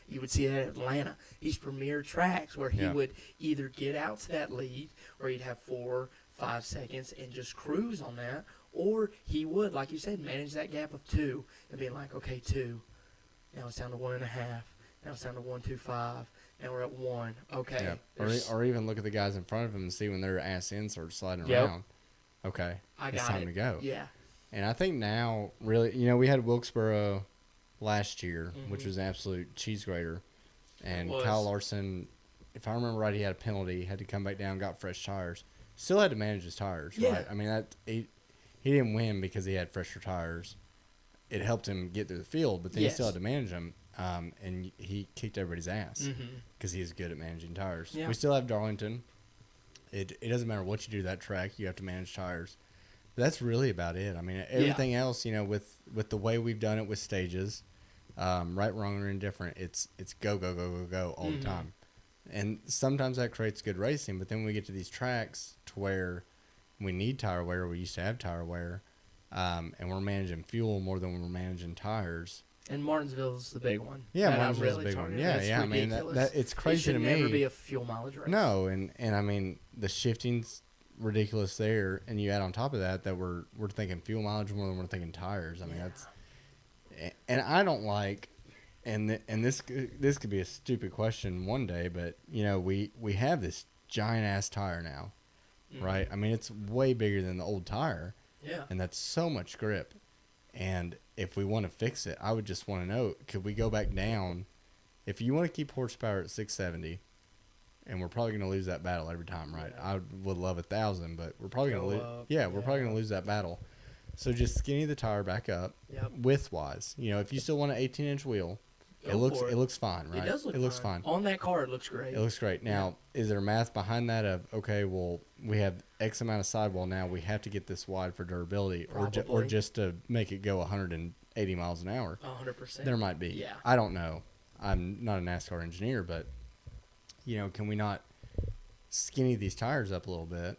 You would see that at Atlanta. His premier tracks where he Yeah. would either get out to that lead, or he'd have 4-5 seconds and just cruise on that, or he would, like you said, manage that gap of 2 and being like, okay, 2. Now it's down to 1.5. Now it's down to 1.25. Now we're at 1. Okay. Yeah. there's- Or even look at the guys in front of him and see when their ass ends are sliding Yep. around. Okay. I it's got time it. to go. Yeah. And I think now, really, we had Wilkesboro last year, which Mhm. was an absolute cheese grater. And It was. Kyle Larson, if I remember right, he had a penalty, had to come back down, got fresh tires. Still had to manage his tires, Yeah. right? I mean, he didn't win because he had fresher tires. It helped him get through the field, but then he still Yes. had to manage them. And he kicked everybody's ass Mm-hmm. because he's good at managing tires. Yeah. We still have Darlington. It doesn't matter what you do to that track, you have to manage tires. But that's really about it. I mean, everything else, with the way we've done it with stages, right, wrong, or indifferent, it's go, go, go, go, go all Mhm. the time. And sometimes that creates good racing, but then when we get to these tracks to where we need tire wear, we used to have tire wear, and we're managing fuel more than we're managing tires. And Martinsville's the big one. Yeah, that I'm Martinsville's really a big one. talking Yeah, about. It's yeah. I mean, ridiculous. that it's crazy it should to never me. be a fuel mileage race. No, and I mean the shifting's ridiculous there, and you add on top of that we're thinking fuel mileage more than we're thinking tires. I mean and I don't like, and this could be a stupid question one day, but we have this giant ass tire now, Mhm. right? I mean it's way bigger than the old tire, Yeah. and that's so much grip. And if we want to fix it, I would just want to know, could we go back down? If you want to keep horsepower at 670, and we're probably going to lose that battle every time, right? Yeah. I would love 1,000, but we're probably going Go to lose. up, Yeah, we're probably yeah. going to lose that battle. So just skinny the tire back up, Yep. width wise. If you still want an 18-inch wheel, Go it looks for it looks fine, right? It does look. It looks fine. On that car, it looks great. It looks great. Now, is there math behind that of, okay, well, we have X amount of sidewall now, we have to get this wide for durability, or Probably. just to make it go 180 miles an hour? 100%. There might be. Yeah. I don't know. I'm not a NASCAR engineer, but, can we not skinny these tires up a little bit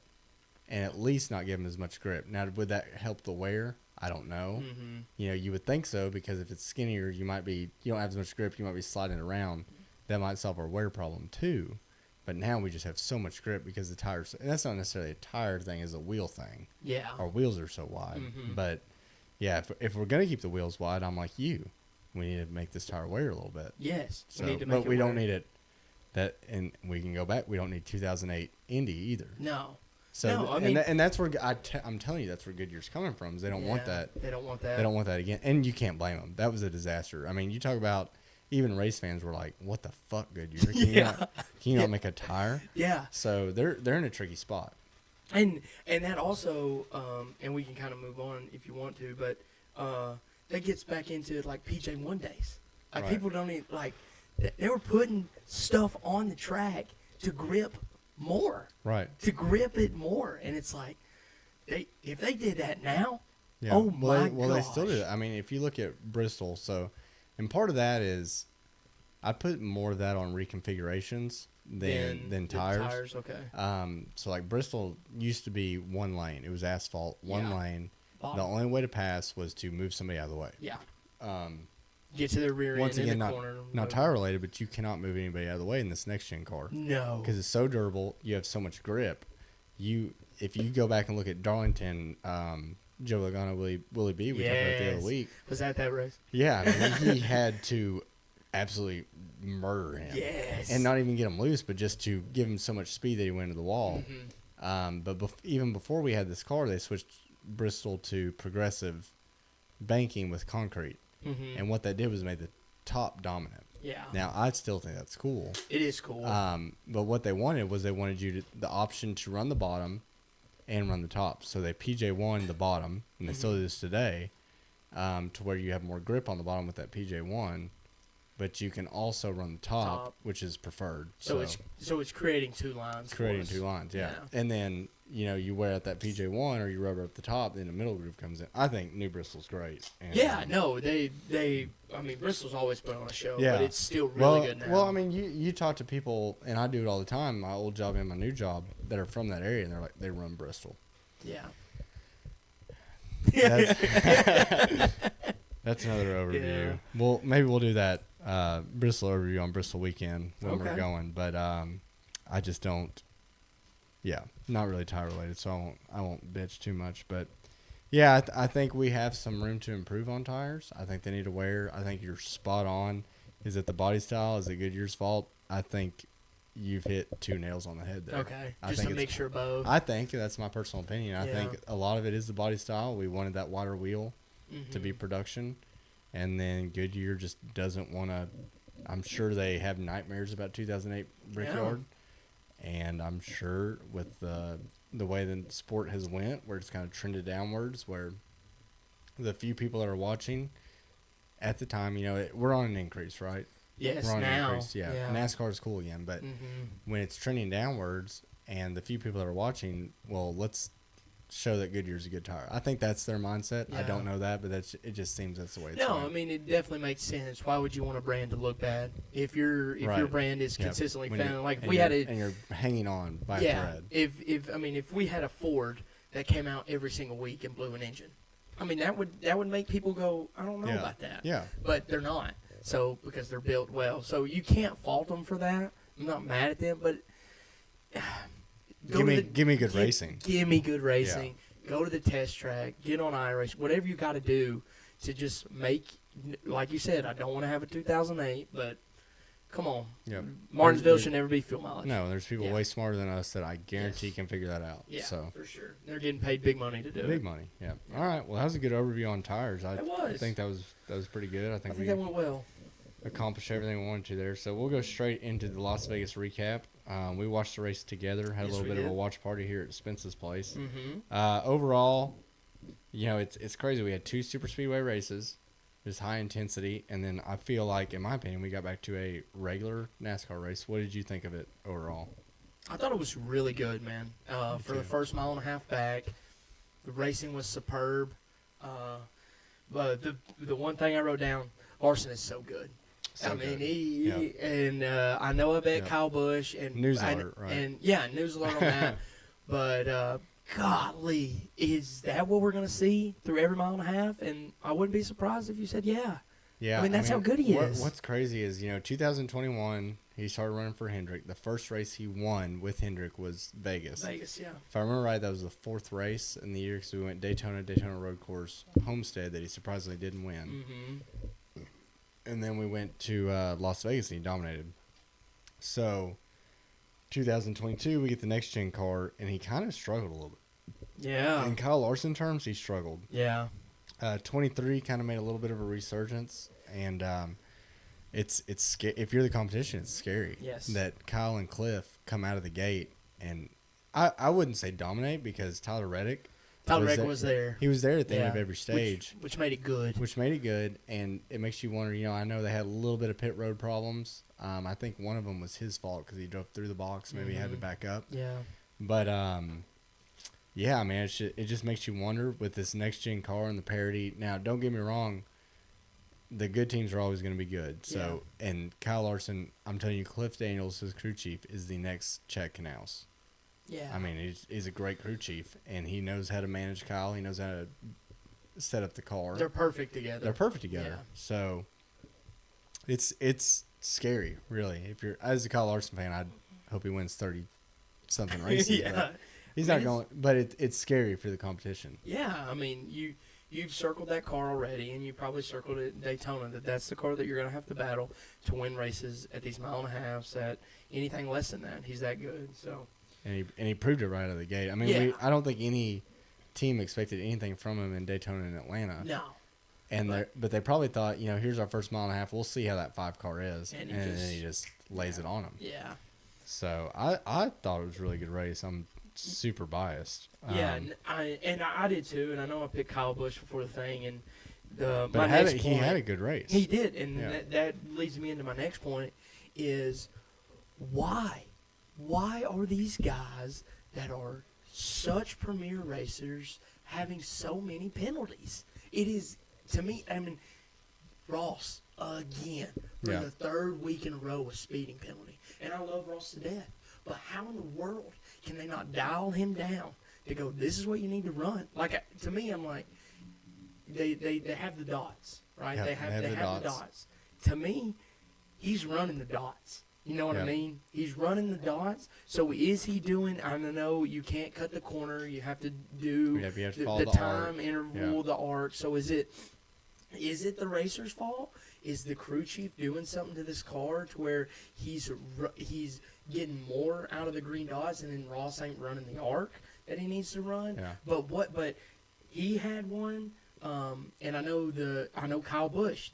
and at least not give them as much grip? Now, would that help the wear? I don't know. Mm-hmm. You would think so, because if it's skinnier, you don't have as much grip, you might be sliding around. That might solve our wear problem too. But now we just have so much grip because the tires, and that's not necessarily a tire thing, it's a wheel thing. Yeah. Our wheels are so wide. Mhm. But yeah, if we're going to keep the wheels wide, I'm like you. We need to make this tire wear a little bit. Yes. So, We need to make but it we don't work. need it. And we can go back. We don't need 2008 Indy either. No. So No, I mean- and that's where I'm telling you, that's where Goodyear's coming from. Is they don't want Yeah, that. They don't want that. They don't want that again, and you can't blame them. That was a disaster. I mean, you talk about, even race fans were like, "What the fuck, Goodyear? Can you Yeah. not make a tire?" Yeah. So they're in a tricky spot. And that also, and we can kind of move on if you want to, but that gets back into like PJ1 days. Like Right. people don't even like they were putting stuff on the track to grip more, Right. to grip it more, and it's like if they did that now, Yeah. oh well, my well, they still do gosh. that. I mean, if you look at Bristol, and part of that is, I put more of that on reconfigurations than the tires. Okay. So like Bristol used to be one lane. It was asphalt, one Yeah. lane. Bottom. The only way to pass was to move somebody out of the way. Yeah. Um, Get to their rear once end again, in the not corner. not tire related, but you cannot move anybody out of the way in this next gen car No. because it's so durable. You have so much grip. If you go back and look at Darlington, Joe Logano, Willie B, we talked about the Yes. other week. Was that race? Yeah, I mean, he had to absolutely murder him. Yes. And not even get him loose, but just to give him so much speed that he went into the wall. Mhm. But even before we had this car, they switched Bristol to progressive banking with concrete. Mhm. And what that did was made the top dominant. Yeah. Now, I still think that's cool. It is cool. But what they wanted was the option to run the bottom and run the top. So they PJ1 the bottom, and they still do this today, to where you have more grip on the bottom with that PJ1, but you can also run the top. Which is preferred. So it's creating two lines. for Creating us. two lines, yeah. Yeah. And then, you wear out that PJ1 or you rubber up the top, then the middle groove comes in. I think New Bristol's great. And, Yeah, no, they. I mean, Bristol's always put on a show, Yeah. but it's still really good now. Well, I mean, you talk to people, and I do it all the time, my old job and my new job, that are from that area, and they're like, they run Bristol. yeah. That's another overview. Yeah. Well, maybe we'll do that Bristol overview on Bristol weekend when we're Okay. going. But I just don't. Yeah, not really tire related, so I won't bitch too much. But yeah, I think we have some room to improve on tires. I think they need to wear. I think you're spot on. Is it the body style? Is it Goodyear's fault? I think you've hit two nails on the head there. Okay, I just think to it's- make sure both. I think that's my personal opinion. I Yeah. think a lot of it is the body style. We wanted that wider wheel to be Mhm. production, and then Goodyear just doesn't want to. I'm sure they have nightmares about 2008 Brickyard, and I'm sure with the way the sport has went, where it's kind of trended downwards, where the few people that are watching at the time, we're on an increase, right? Yes, We're on now. an increase, yeah. NASCAR is cool again, but Mhm. when it's trending downwards and the few people that are watching, well, let's show that Goodyear's a good tire. I think that's their mindset. I Yeah. don't know that, but it just seems that's the way it's No, going. I mean it definitely makes sense. Why would you want a brand to look bad if your Right. brand is Yeah. consistently When found? you're- Like if and we had you're- a and you're hanging on by a yeah, thread. if we had a Ford that came out every single week and blew an engine, I mean that would make people go, I don't know Yeah. about that. Yeah. But they're not. So because they're built well, so you can't fault them for that. I'm not mad at them, but Give me good racing. Give me good racing. Go to the test track. Get on iRace. Whatever you got to do to just make, like you said, I don't want to have a 2008, but come on. Yep. Martinsville There's- should never be fuel mileage. No, there's people Yeah. way smarter than us that I guarantee Yes. can figure that out. Yeah, So for sure. They're getting paid big money to do it. big money. Yeah. All right. Well, that was a good overview on tires. I It was. think that was pretty good. I I think think we that went well. accomplished everything we wanted to there. So we'll go straight into the Las Vegas recap. We watched the race together. Had a Yes, little we bit of a did. watch party here at Spence's place. Mm-hmm. Overall, it's crazy. We had two super speedway races, just high intensity, and then I feel like, in my opinion, we got back to a regular NASCAR race. What did you think of it overall? I thought it was really good, man. For the too. first mile and a half back, the racing was superb. But the one thing I wrote down, Larson is so good. So I mean, good. he and I know I bet Yeah. Kyle Busch and News and, alert, right. And yeah, news alert on that. But golly, is that what we're gonna see through every mile and a half? And I wouldn't be surprised if you said yeah. Yeah, I mean, that's how good he is. What's crazy is 2021 he started running for Hendrick. The first race he won with Hendrick was Vegas. Vegas, yeah. If I remember right, that was the fourth race in the year because we went Daytona Road Course, Homestead that he surprisingly didn't win, Mm-hmm. and then we went to Las Vegas and he dominated. So 2022 we get the next gen car and he kind of struggled a little bit. Yeah. In Kyle Larson terms, he struggled. Yeah. 23 kind of made a little bit of a resurgence, and it's if you're the competition, it's scary. Yes. That Kyle and Cliff come out of the gate, and I wouldn't say dominate because Tyler Reddick. Tyler Reddick was there. He was there at the end of every stage. Which made it good. Which made it good, and it makes you wonder, I know they had a little bit of pit road problems. I think one of them was his fault because he drove through the box. Maybe he had to back up. Yeah. But, yeah, man, it just makes you wonder with this next-gen car and the parity. Now, don't get me wrong. The good teams are always going to be good. So, and Kyle Larson, I'm telling you, Cliff Daniels, his crew chief, is the next Chad Knaus. Yeah. I mean, he's a great crew chief, and he knows how to manage Kyle. He knows how to set up the car. They're perfect together. Yeah. So it's scary, really. If you're as a Kyle Larson fan, I hope he wins 30-something races. Yeah. He's not going, but it's scary for the competition. Yeah, I mean, you've circled that car already, and you probably circled it at Daytona. That's the car that you're going to have to battle to win races at these mile and a halves. At anything less than that, he's that good. So. And he proved it right out of the gate. I mean, I don't think any team expected anything from him in Daytona and Atlanta. No. But they probably thought, here's our first mile and a half. We'll see how that 5 car is, and then he just lays it on them. Yeah. So I thought it was a really good race. I'm super biased. Yeah, I did too, and I know I picked Kyle Busch before the thing, and he had a good race. He did, and that leads me into my next point is why? Why are these guys that are such premier racers having so many penalties? It is, to me, I mean, Ross, again, for the third week in a row, a speeding penalty. And I love Ross to death. But how in the world can they not dial him down to go, this is what you need to run? Like, to me, I'm like, they have the dots, right? Yeah, they have the dots. To me, he's running the dots. You know what I mean? He's running the dots. So is he doing? I know you can't cut the corner. You have to do you have to the time interval, the arc. So is it the racer's fault? Is the crew chief doing something to this car to where he's getting more out of the green dots, and then Ross ain't running the arc that he needs to run? Yeah. But he had one. And I know Kyle Busch.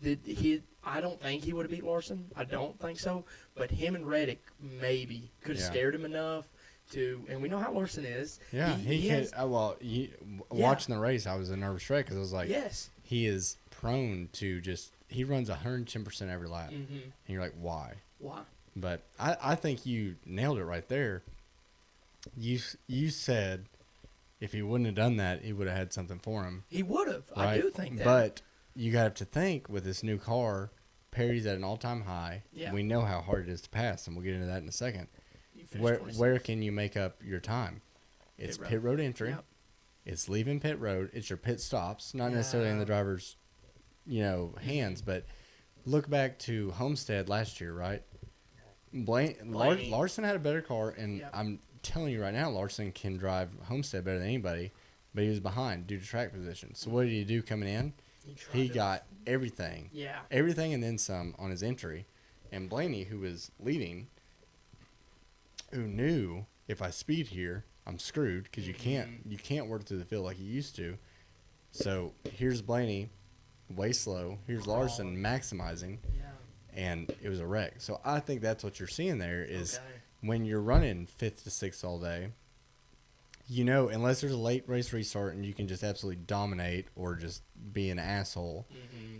I don't think he would have beat Larson. I don't think so. But him and Reddick maybe could have scared him enough to. And we know how Larson is. Yeah, watching the race, I was a nervous wreck because I was like, he is prone to he runs 110% every lap, and you're like, why? Why? But I think you nailed it right there. You said. If he wouldn't have done that, he would have had something for him. He would have. Right? I do think that. But you got to think with this new car, Perry's at an all-time high. Yeah. We know how hard it is to pass, and we'll get into that in a second. Where can you make up your time? It's pit road entry. Yep. It's leaving pit road. It's your pit stops, not necessarily in the driver's, hands. But look back to Homestead last year, right? Larson had a better car, and I'm telling you right now, Larson can drive Homestead better than anybody, but he was behind due to track position. So what did he do coming in? He got everything. Yeah. Everything and then some on his entry. And Blaney, who was leading, who knew if I speed here, I'm screwed because you can't work through the field like you used to. So here's Blaney, way slow. Here's Larson maximizing. Yeah. And it was a wreck. So I think that's what you're seeing there is when you're running 5th to 6th all day, unless there's a late race restart and you can just absolutely dominate or just be an asshole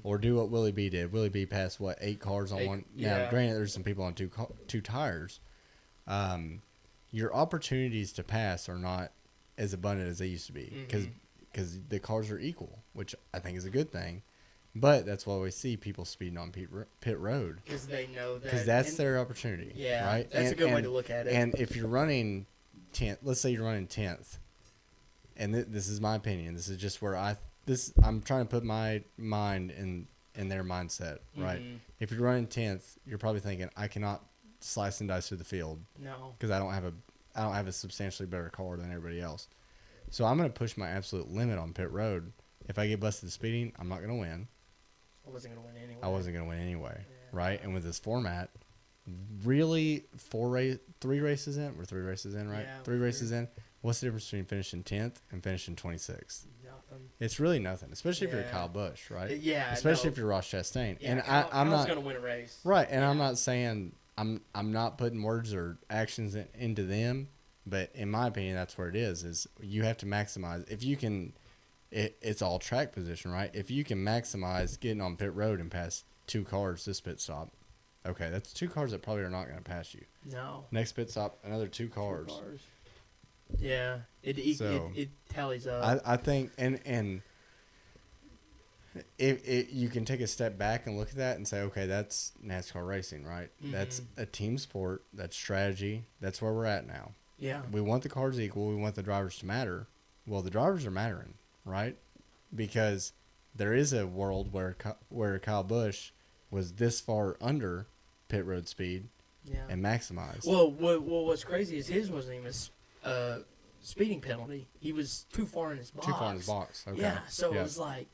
or do what Willie B did. Willie B passed, 8 cars on one? Yeah. Now, granted, there's some people on two tires. Your opportunities to pass are not as abundant as they used to be because the cars are equal, which I think is a good thing. But that's why we see people speeding on pit road. Because they know that. Because that's their opportunity. Yeah, right? That's a good way to look at it. And if you're running 10th, let's say you're running 10th, and this is my opinion. This is just where I'm trying to put my mind in their mindset, right? If you're running 10th, you're probably thinking, I cannot slice and dice through the field. No. Because I don't have a substantially better car than everybody else. So I'm going to push my absolute limit on pit road. If I get busted speeding, I'm not going to win. I wasn't going to win anyway. Right? And with this format, really 3 races in? We're 3 races in, right? Yeah, 3 races in. What's the difference between finishing 10th and finishing 26th? Nothing. It's really nothing, especially if you're Kyle Busch, right? Yeah. Especially if you're Ross Chastain. Yeah, and I'm not going to win a race. Right, and I'm not saying I'm not putting words or actions into them. But in my opinion, that's where it is you have to maximize. If you can, it's all track position, right? If you can maximize getting on pit road and pass 2 cars this pit stop, okay, that's 2 cars that probably are not going to pass you. No. Next pit stop, another 2 cars. Yeah, it tallies up. I think, and if you can take a step back and look at that and say, okay, that's NASCAR racing, right? Mhm. That's a team sport. That's strategy. That's where we're at now. Yeah. We want the cars equal. We want the drivers to matter. Well, the drivers are mattering, right? Because there is a world where Kyle Busch was this far under pit road speed Yeah. and maximized. Well, what's crazy is his wasn't even a speeding penalty. He was too far in his box. Too far in his box. Okay. Yeah, so Yeah. it was like,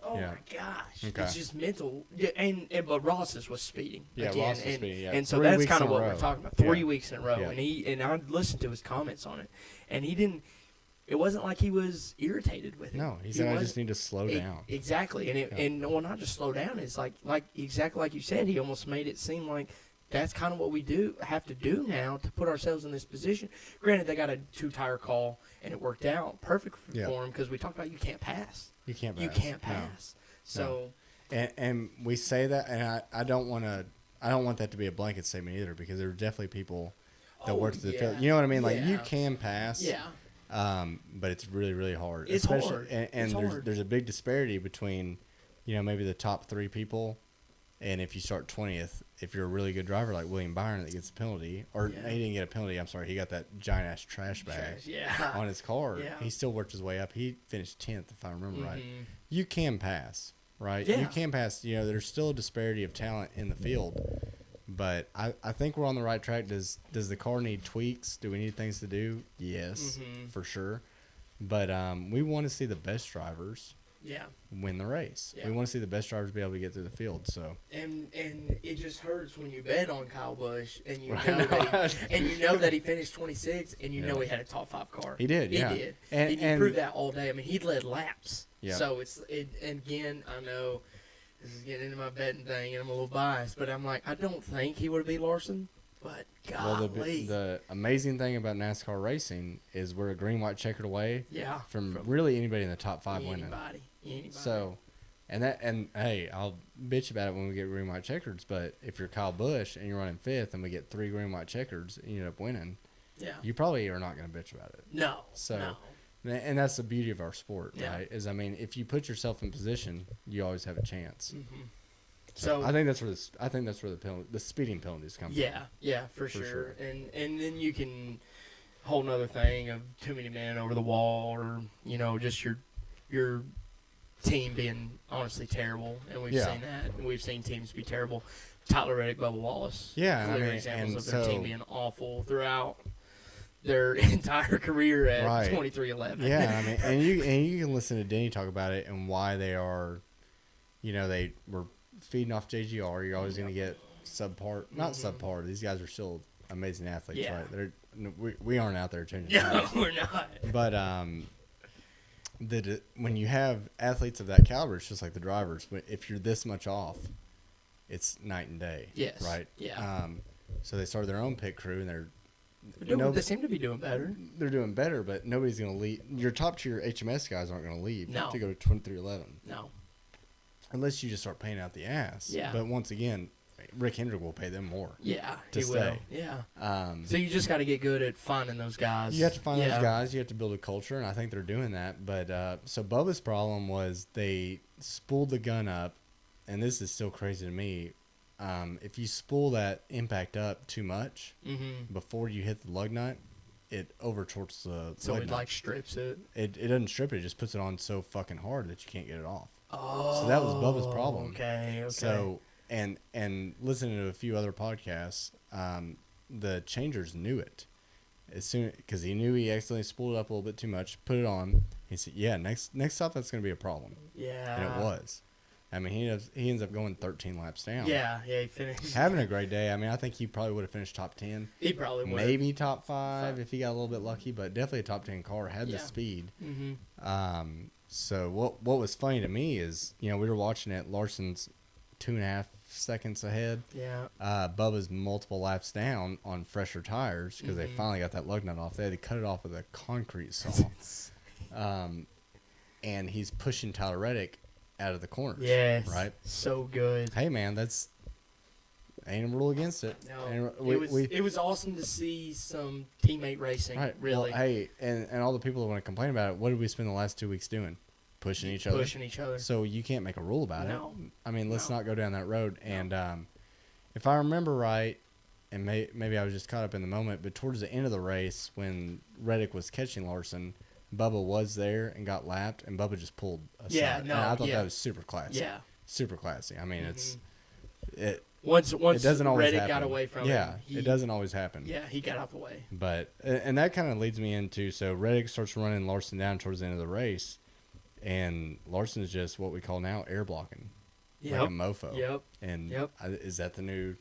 oh Yeah. my gosh, Okay. it's just mental. Yeah, and but Ross's was speeding. Yeah, again, Ross was and, speeding, yeah. and so 3 that's weeks kind of in a what row. we're talking about. 3 Yeah. weeks in a row, Yeah. and I listened to his comments on it, and he didn't. It wasn't like he was irritated with it. No, he said, I just need to slow down. Exactly, and well, not just slow down. It's like exactly like you said. He almost made it seem like that's kind of what we have to do now to put ourselves in this position. Granted, they got a 2-tire call, and it worked out perfect for him because we talked about you can't pass. You can't pass. You can't No. pass. So And we say that, and I don't want that to be a blanket statement either, because there are definitely people that work to the field. You know what I mean? Like, you can pass. yeah, But it's really, really hard. It's Especially, hard. And It's hard. there's a big disparity between, maybe the top 3 people, and if you start 20th, if you're a really good driver like William Byron that gets a penalty, or Yeah. he didn't get a penalty, I'm sorry, he got that giant ass trash bag yeah. on his car. Yeah. He still worked his way up. He finished 10th, if I remember right. Mhm. You can pass, right? Yeah. You can pass. There's still a disparity of talent in the field. But I think we're on the right track. Does the car need tweaks? Do we need things to do? Yes, Mhm. for sure. But we want to see the best drivers Yeah. win the race. Yeah. We want to see the best drivers be able to get through the field. So And it just hurts when you bet on Kyle Busch and you Right. know that he finished 26th and you Yeah. know he had a top 5 car. He did, yeah. He did. And- And he and- proved that all day. I mean, he led laps. Yeah. So and again, I know this is getting into my betting thing and I'm a little biased, but I'm like, I don't think he would have beat Larson, but well, golly. the amazing thing about NASCAR racing is we're a green, white checkered away yeah. from really anybody in the top 5 winning. Anybody. So, and hey, I'll bitch about it when we get green, white checkers. But if you're Kyle Busch and you're running 5th, and we get 3 green, white checkers, and you end up winning, yeah. you probably are not going to bitch about it. No. So, no. And that's the beauty of our sport, Yeah. right? If you put yourself in position, you always have a chance. Mhm. So I think that's where the speeding penalties come from. Yeah, for For sure. sure. And then you can whole nother thing of too many men over the wall, or just your team being honestly terrible, and we've Yeah. seen that. And we've seen teams be terrible. Tyler Reddick, Bubba Wallace, Yeah, clear I mean, examples and of their team so- being awful throughout their entire career at Right. 23-11. Yeah, and you can listen to Denny talk about it and why they are, they were feeding off JGR. You're always going to get subpar, not subpar. These guys are still amazing athletes, Yeah. right? We aren't out there changing. No, things. we're not. But when you have athletes of that caliber, it's just like the drivers. If you're this much off, it's night and day. Yes. Right. Yeah. So they started their own pit crew, and They seem to be doing better. they're doing better, but nobody's going to leave. Your top tier HMS guys aren't going to leave No. to go to 2311 No. unless you just start paying out the ass. Yeah. But once again, Rick Hendrick will pay them more. Yeah, To he will. stay. Yeah. So you just got to get good at finding those guys. You have to find Yeah. those guys. You have to build a culture, and I think they're doing that. But so Bubba's problem was they spooled the gun up, and this is still crazy to me. If you spool that impact up too much Mm-hmm. before you hit the lug nut, it overtorques the So lug it nut. like strips it. It doesn't strip it; it just puts it on so fucking hard that you can't get it off. Oh. So that was Bubba's problem. Okay. So and listening to a few other podcasts, the changers knew it as soon because he knew he accidentally spooled it up a little bit too much. Put it on. He said, "Yeah, next stop that's going to be a problem," Yeah. and it was. I mean, he ends up going 13 laps down. Yeah. Yeah. He finished. Having a great day. I mean, I think he probably would have finished top 10, He probably would. maybe top 5 if he got a little bit lucky, but definitely a top 10 car. Had the Yeah. speed. Mm-hmm. So what was funny to me is, we were watching it. Larson's 2.5 seconds ahead. Yeah. Bubba's multiple laps down on fresher tires because they finally got that lug nut off. They had to cut it off with a concrete saw. And he's pushing Tyler Reddick out of the corners. Yes. Right? So good. Hey, man, that's ain't a rule against it. No, it was awesome to see some teammate racing. Right. Really. Well, hey, and all the people that want to complain about it, what did we spend the last 2 weeks doing? Pushing each other. Pushing each other. So you can't make a rule about No. it. I mean, let's No. not go down that road. And if I remember right, and maybe I was just caught up in the moment, but towards the end of the race, when Reddick was catching Larson, Bubba was there and got lapped, and Bubba just pulled aside. Yeah, And no, I thought yeah. that was super classy. Yeah. Super classy. I mean, it Once doesn't always Reddick happen. got away from yeah, him. it doesn't always happen. Yeah, he got out the way. But and that kind of leads me into, so Reddick starts running Larson down towards the end of the race, and Larson's just what we call now air blocking, Yep. like a mofo. Yep. And Yep. is that the new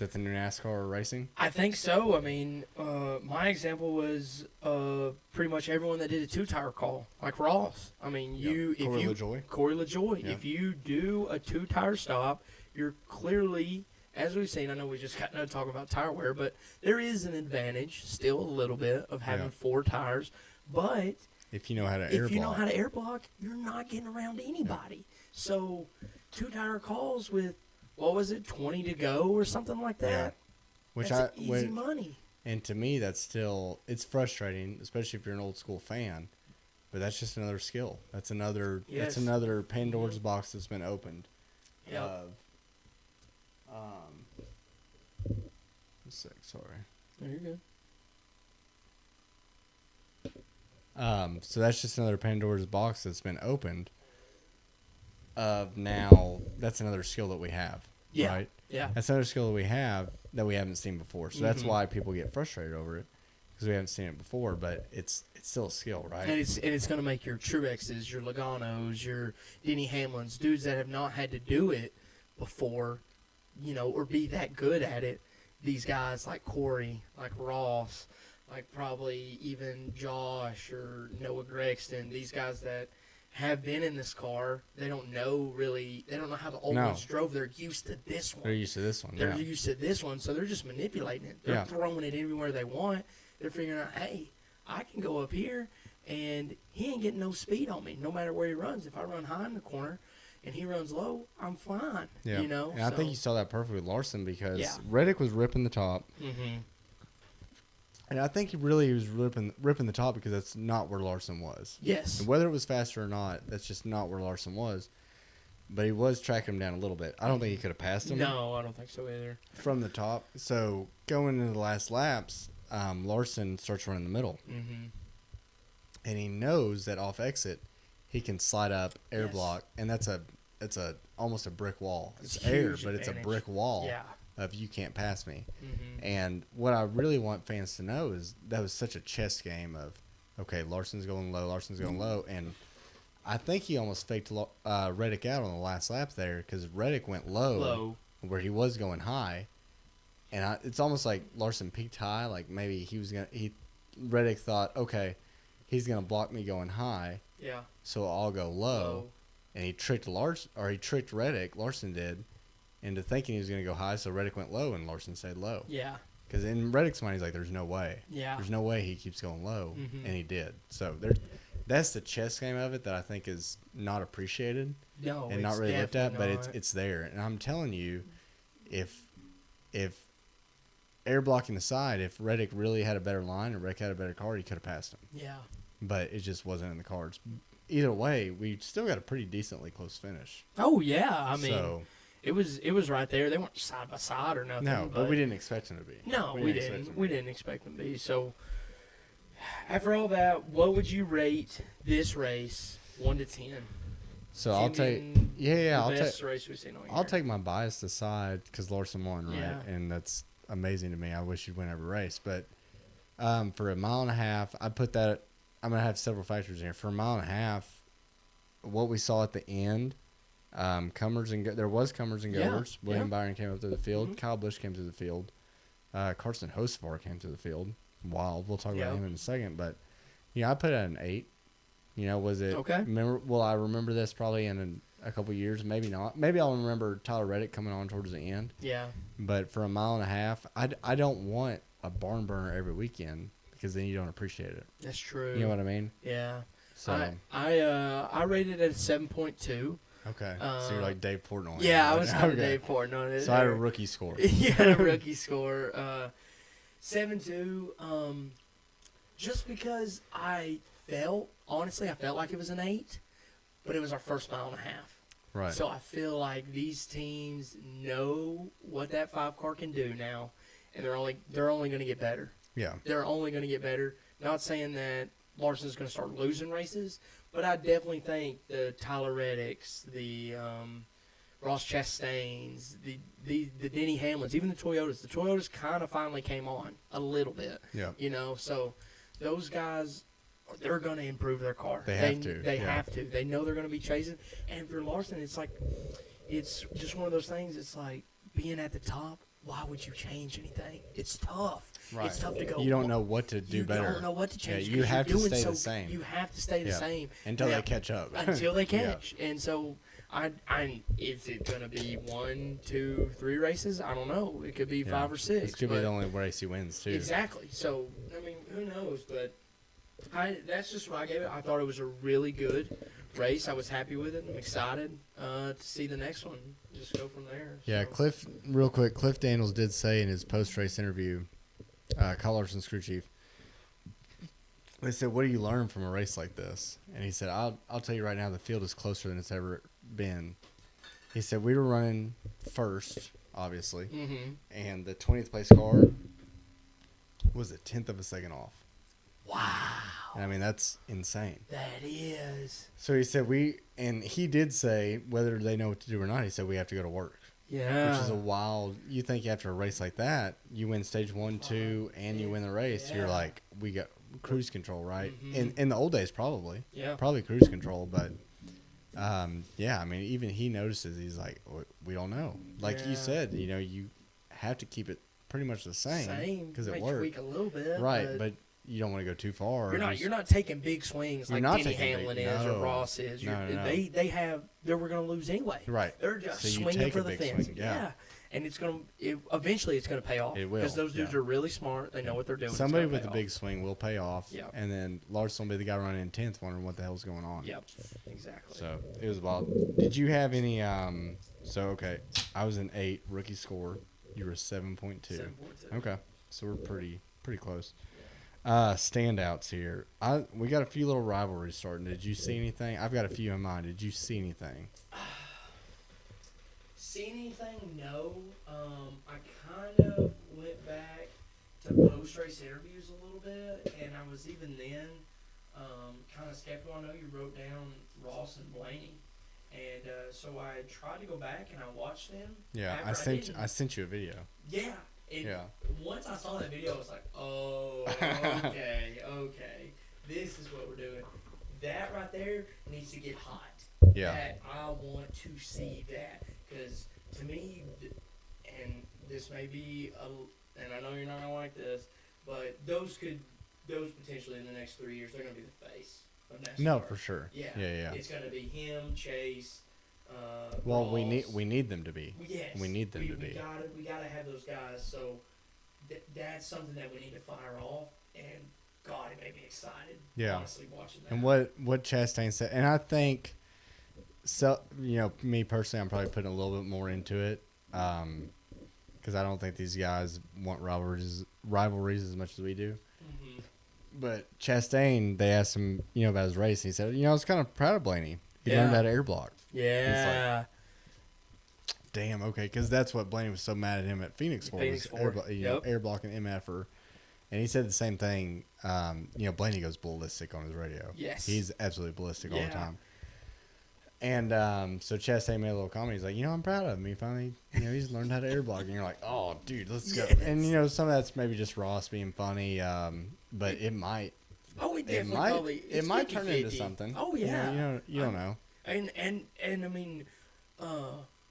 NASCAR racing? I think so. I mean, my example was pretty much everyone that did a 2-tire call, like Ross. I mean, Corey LaJoy. Corey LaJoy. Yeah. If you do a 2-tire stop, you're clearly, as we've seen, I know we just got done talking about tire wear, but there is an advantage, still a little bit, of having Yeah. 4 tires. But If you know how to air if you block. know how to air block, you're not getting around anybody. So 2-tire calls with, what was it, 20 to go or something like that? Which That's easy money. and to me, that's still, it's frustrating, especially if you're an old school fan. But that's just another skill. That's another. Yes. That's another Pandora's box that's been opened. Yep. One sec, sorry. There you go. So that's just another Pandora's box that's been opened. Now that's another skill that we have. Yeah. Right. Yeah. That's another skill that we have that we haven't seen before. So that's why people get frustrated over it, because we haven't seen it before. But it's still a skill, right? And it's going to make your Truexes, your Logano's, your Denny Hamlins, dudes that have not had to do it before, or be that good at it. These guys like Corey, like Ross, like probably even Josh or Noah Gregston, these guys that have been in this car, they don't know how the old No. ones drove. They're used to this one. They're used to this one. They're Yeah. used to this one, so they're just manipulating it. They're Yeah. throwing it anywhere they want. They're figuring out, hey, I can go up here, and he ain't getting no speed on me, no matter where he runs. If I run high in the corner and he runs low, I'm fine. Yeah. And I think you saw that perfectly with Larson, because Yeah. Reddick was ripping the top. Mm-hmm. And I think he was ripping the top because that's not where Larson was. Yes. And whether it was faster or not, that's just not where Larson was. But he was tracking him down a little bit. I don't think he could have passed him No, I don't think so either. from the top. So going into the last laps, Larson starts running the middle. Mm-hmm. And he knows that off exit, he can slide up, air Yes. block, and it's almost a brick wall. It's It's a air, huge but it's a advantage. brick wall Yeah. of you can't pass me. Mm-hmm. And what I really want fans to know is that was such a chess game of, okay, Larson's going low, and I think he almost faked Reddick out on the last lap there, because Reddick went low where he was going high, and it's almost like Larson peaked high, like maybe Reddick thought, okay, he's gonna block me going high, Yeah. so I'll go low, and he tricked Reddick, Larson did, into thinking he was gonna go high, so Reddick went low and Larson stayed low. Yeah. Because in Reddick's mind, he's like, there's no way. Yeah. There's no way he keeps going low. Mhm. And he did. So that's the chess game of it that I think is not appreciated No, and not it's really looked at, but definitely it's there. And I'm telling you, if air blocking the side, if Reddick really had a better line and Reddick had a better car, he could have passed him. not. Yeah. But it just wasn't in the cards. Either way, we still got a pretty decently close finish. Oh, yeah. I mean, so, it was right there. They weren't side by side or nothing. no, but we didn't expect him to be. No, we expect him didn't. to We be. didn't expect them to be. So, after all that, what would you rate this race 1 to 10? So I'll 10 take, being yeah, the best race we've seen all year. I'll take my bias aside because Larson won, right? Yeah. And that's amazing to me. I wish he'd win every race. But for a mile and a half, I'm going to have several factors in here. For a mile and a half, what we saw at the end, there was comers and Yeah, goers. William yeah. Byron came up to the field. Mhm. Kyle Busch came to the field. Carson Hocevar came to the field. Wild. We'll talk Yeah. about him in a second. But, I put it at an 8. Was it? Okay. Will I remember this probably in a couple years, maybe not. Maybe I'll remember Tyler Reddick coming on towards the end. Yeah. But for a mile and a half, I don't want a barn burner every weekend because then you don't appreciate it. That's true. You know what I mean? Yeah. So I rated it at 7.2. okay, so you're like Dave Portnoy. Yeah, I was kind of Okay. Dave Portnoy. So I had a rookie score. Yeah, a rookie score. 7.2. Just because I felt like it was an 8, but it was our first mile and a half. Right. So I feel like these teams know what that 5 car can do now, and they're only going to get better. Yeah. They're only going to get better. Not saying that Larson's going to start losing races, but I definitely think the Tyler Reddicks, the Ross Chastains, the Denny Hamlins, even the Toyotas kind of finally came on a little bit. Yeah. You know, so those guys, they're going to improve their car. They have to. They Yeah. have to. They know they're going to be chasing. And for Larson, it's just one of those things. It's like being at the top. Why would you change anything? It's tough. Right. It's tough to go. You don't know what to do better. You don't know what to change. Yeah, you 'cause have you're to doing stay the same. You have to stay the Yeah. same Until Now, they catch up. until they Yeah. catch. And so, is it going to be 1, 2, 3 races? I don't know. It could be Yeah. 5 or 6. This could be but- the only race he wins too. Exactly. So, I mean, who knows? But that's just what I gave it. I thought it was a really good race. I was happy with it. I'm excited to see the next one. Just go from there. Yeah, So. real quick, Cliff Daniels did say in his post-race interview, Kyle Larson's crew chief, they said, what do you learn from a race like this? And he said, I'll tell you right now, the field is closer than it's ever been. He said, we were running first, obviously, Mm-hmm. and the 20th place car was a 10th of a second off. Wow. And I mean, that's insane. That is. So he said, and he did say, whether they know what to do or not, he said, we have to go to work. Yeah. Which is a wild. You think after a race like that, you win stage 1, 2, and you win the race. You're Yeah. like, we got cruise control, right? Mhm. In the old days, probably, Yeah. probably cruise control. But yeah, I mean, even he notices. He's like, we don't know. Like you Yeah. said, you have to keep it pretty much the same because it Might worked, tweak a little bit. right? But you don't want to go too far. You're not taking big swings You're like not Denny taking Hamlin big- is no. or Ross is. No, no. They were going to lose anyway. Right. They're just So you swinging take for a the big fence. swing, yeah. And eventually it's going to pay off. It will, Because those dudes yeah. are really smart. They know what they're doing. It's Somebody gonna with pay a off. big swing will pay off. Yeah. And then Larson will be the guy running in 10th, wondering what the hell's going on. Yep. Exactly. So it was wild. Did you have any? So okay, I was an 8 rookie score. You were 7.2. 7.2. Okay, so we're pretty close. Standouts here. We got a few little rivalries starting. Did you see anything? I've got a few in mind. Did you see anything? Seen anything? No. I kind of went back to post-race interviews a little bit, and I was even then kind of skeptical. I know you wrote down Ross and Blaney, and so I tried to go back and I watched them. Yeah, After I sent you a video. Yeah. Yeah. Once I saw that video, I was like, oh, okay. This is what we're doing. That right there needs to get hot. Yeah. That I want to see that. Because to me, and this may be, and I know you're not going to like this, but those potentially in the next 3 years, they're going to be the face of NASCAR. No, for sure. Yeah. Yeah. It's going to be him, Chase, Well, Ross. we need them to be. Yes, we need them to be. We gotta have those guys. So that's something that we need to fire off. And God, it made me excited. Yeah. Honestly, watching that. And what Chastain said, and I think, so me personally, I'm probably putting a little bit more into it, because I don't think these guys want rivalries as much as we do. Mm-hmm. But Chastain, they asked him, about his race, and he said, I was kind of proud of Blaney. He Yeah. learned how to air block. Yeah. Damn, okay, because that's what Blaney was so mad at him at Phoenix for. Phoenix was air, for, blo- air blocking MFer. And he said the same thing. Blaney goes ballistic on his radio. Yes. He's absolutely ballistic all the Yeah. time. And so Chastain made a little comment. He's like, I'm proud of him. He finally, he's learned how to air block. And you're like, oh, dude, let's go. Yes. And, some of that's maybe just Ross being funny, but it might. Oh, it definitely might, probably. it It's might turn into 50-50. something. Oh yeah. You don't know. And I mean,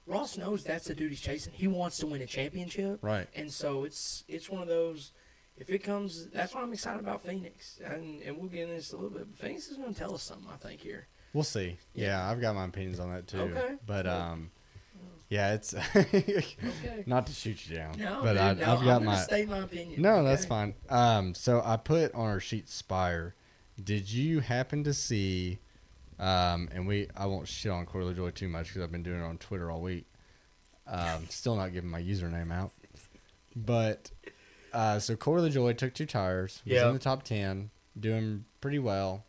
Ross knows that's the dude he's chasing. He wants to win a championship. Right. And so it's one of those. If it comes, that's why I'm excited about Phoenix. And we'll get into this a little bit. But Phoenix is going to tell us something, I think, here. We'll see. Yeah, I've got my opinions on that too. Okay. But yeah, it's Okay. not to shoot you down. No, but dude, I've no, got I'm gonna my. state my opinion. No, okay? that's fine. So I put on our sheet Spire. Did you happen to see? And I won't shit on Corey LaJoy too much because I've been doing it on Twitter all week. Still not giving my username out. But so Corey LaJoy took 2 tires. Was in the top 10, doing pretty well.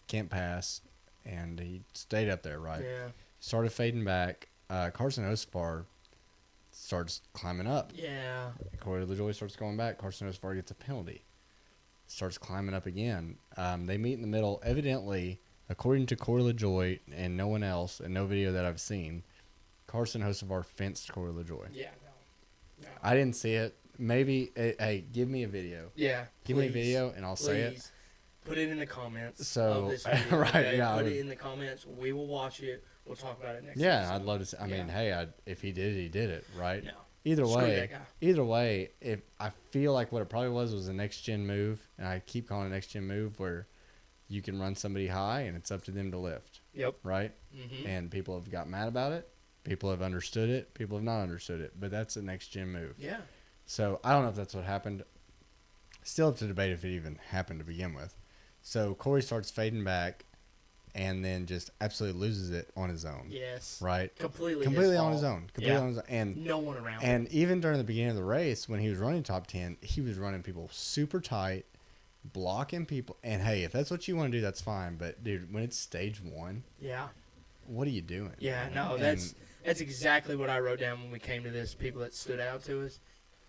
Can't pass, and he stayed up there. Right. Yeah. Started fading back. Carson Hocevar starts climbing up. Yeah. Corey LaJoy starts going back. Carson Hocevar gets a penalty. Starts climbing up again. They meet in the middle. Evidently, according to Corey LaJoy and no one else, and no video that I've seen, Carson Hocevar fenced Corey LaJoy. Yeah. No. I didn't see it. Maybe, hey, give me a video. Yeah. Give me a video and I'll say it. Put it in the comments. So, of this video, right, okay? yeah. Put it in the comments. We will watch it. We'll talk about it next. Yeah, episode. I'd love to see. I mean, hey, if he did it, he did it, right? No. Either Screw way, that guy. if I feel like what it probably was a next gen move, and I keep calling it a next gen move where you can run somebody high and it's up to them to lift, Yep. right? Mm-hmm. And people have got mad about it. People have understood it. People have not understood it. But that's a next gen move. Yeah. So I don't know if that's what happened. Still have to debate if it even happened to begin with. So Corey starts fading back, and then just absolutely loses it on his own. Yes. Right. Completely On his fault. own. Completely Yeah. on his own. And No one around. And even during the beginning of the race, when he was running top 10, he was running people super tight, blocking people. And, hey, if that's what you want to do, that's fine. But, dude, when it's stage 1, Yeah. what are you doing? Yeah. No. And That's exactly what I wrote down when we came to this. People that stood out to us.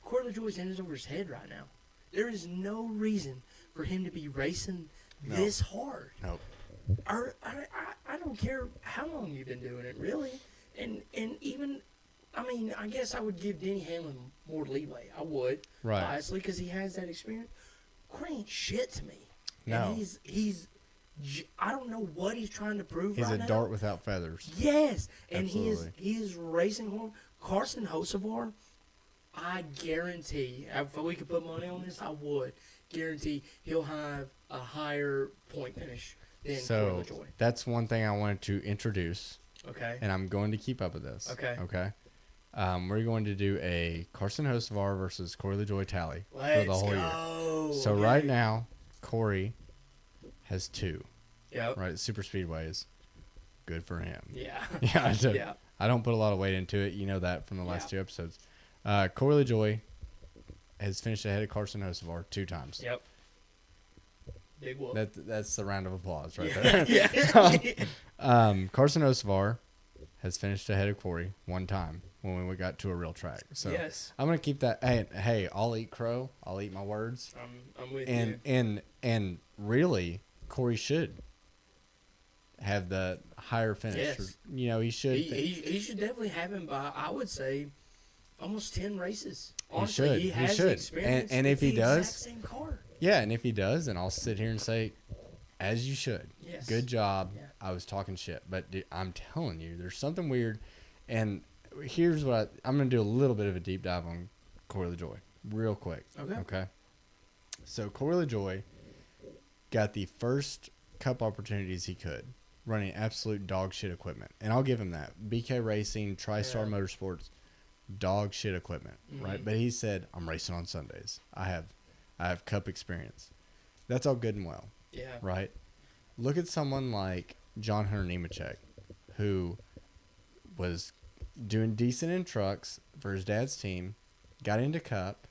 Corey LaJoy's in over his head right now. There is no reason for him to be racing this hard. Nope. I don't care how long you've been doing it, really. And even, I mean, I guess I would give Denny Hamlin more leeway. I would, Right. honestly, because he has that experience. Corey ain't shit to me. No. And I don't know what he's trying to prove He's right a now. dart without feathers. Yes, and Absolutely. he is racing hard. Carson Hocevar, I guarantee, if we could put money on this, I would guarantee he'll have a higher point finish than So Corey LaJoy. that's one thing I wanted to introduce, Okay. and I'm going to keep up with this. Okay. Okay. We're going to do a Carson Hocevar versus Corey LaJoy tally for Let's the whole year. go. So Okay. right now, Corey has 2. Yep. Right, super speedways. Good for him. Yeah. Yeah, I do. Yeah. I don't put a lot of weight into it. You know that from the last Yeah. 2 episodes. Corey LaJoy has finished ahead of Carson Hocevar 2 times. Yep. Big whoop. That's the round of applause right yeah. there. yeah. Carson Hocevar has finished ahead of Corey 1 time when we got to a real track. So Yes. I'm gonna keep that. Hey, I'll eat crow. I'll eat my words. I'm with you. And really, Corey should have the higher finish. Yes. Or, you know, he should. He should definitely have him by, I would say, almost 10 races. He Honestly, should. he He has should. the experience. And if It's he the does- exact same car. Yeah, and if he does, then I'll sit here and say, as you should. Yes. Good job. Yeah. I was talking shit, but dude, I'm telling you, there's something weird. And here's what I'm going to do a little bit of a deep dive on Corey LaJoy, real quick. Okay. So Corey LaJoy got the first Cup opportunities he could, running absolute dog shit equipment, and I'll give him that. BK Racing, TriStar Yeah. Motorsports, dog shit equipment, right? Mhm. But he said, "I'm racing on Sundays. I have Cup experience." That's all good and well. Yeah. Right? Look at someone like John Hunter Nemechek, who was doing decent in trucks for his dad's team, got into Cup,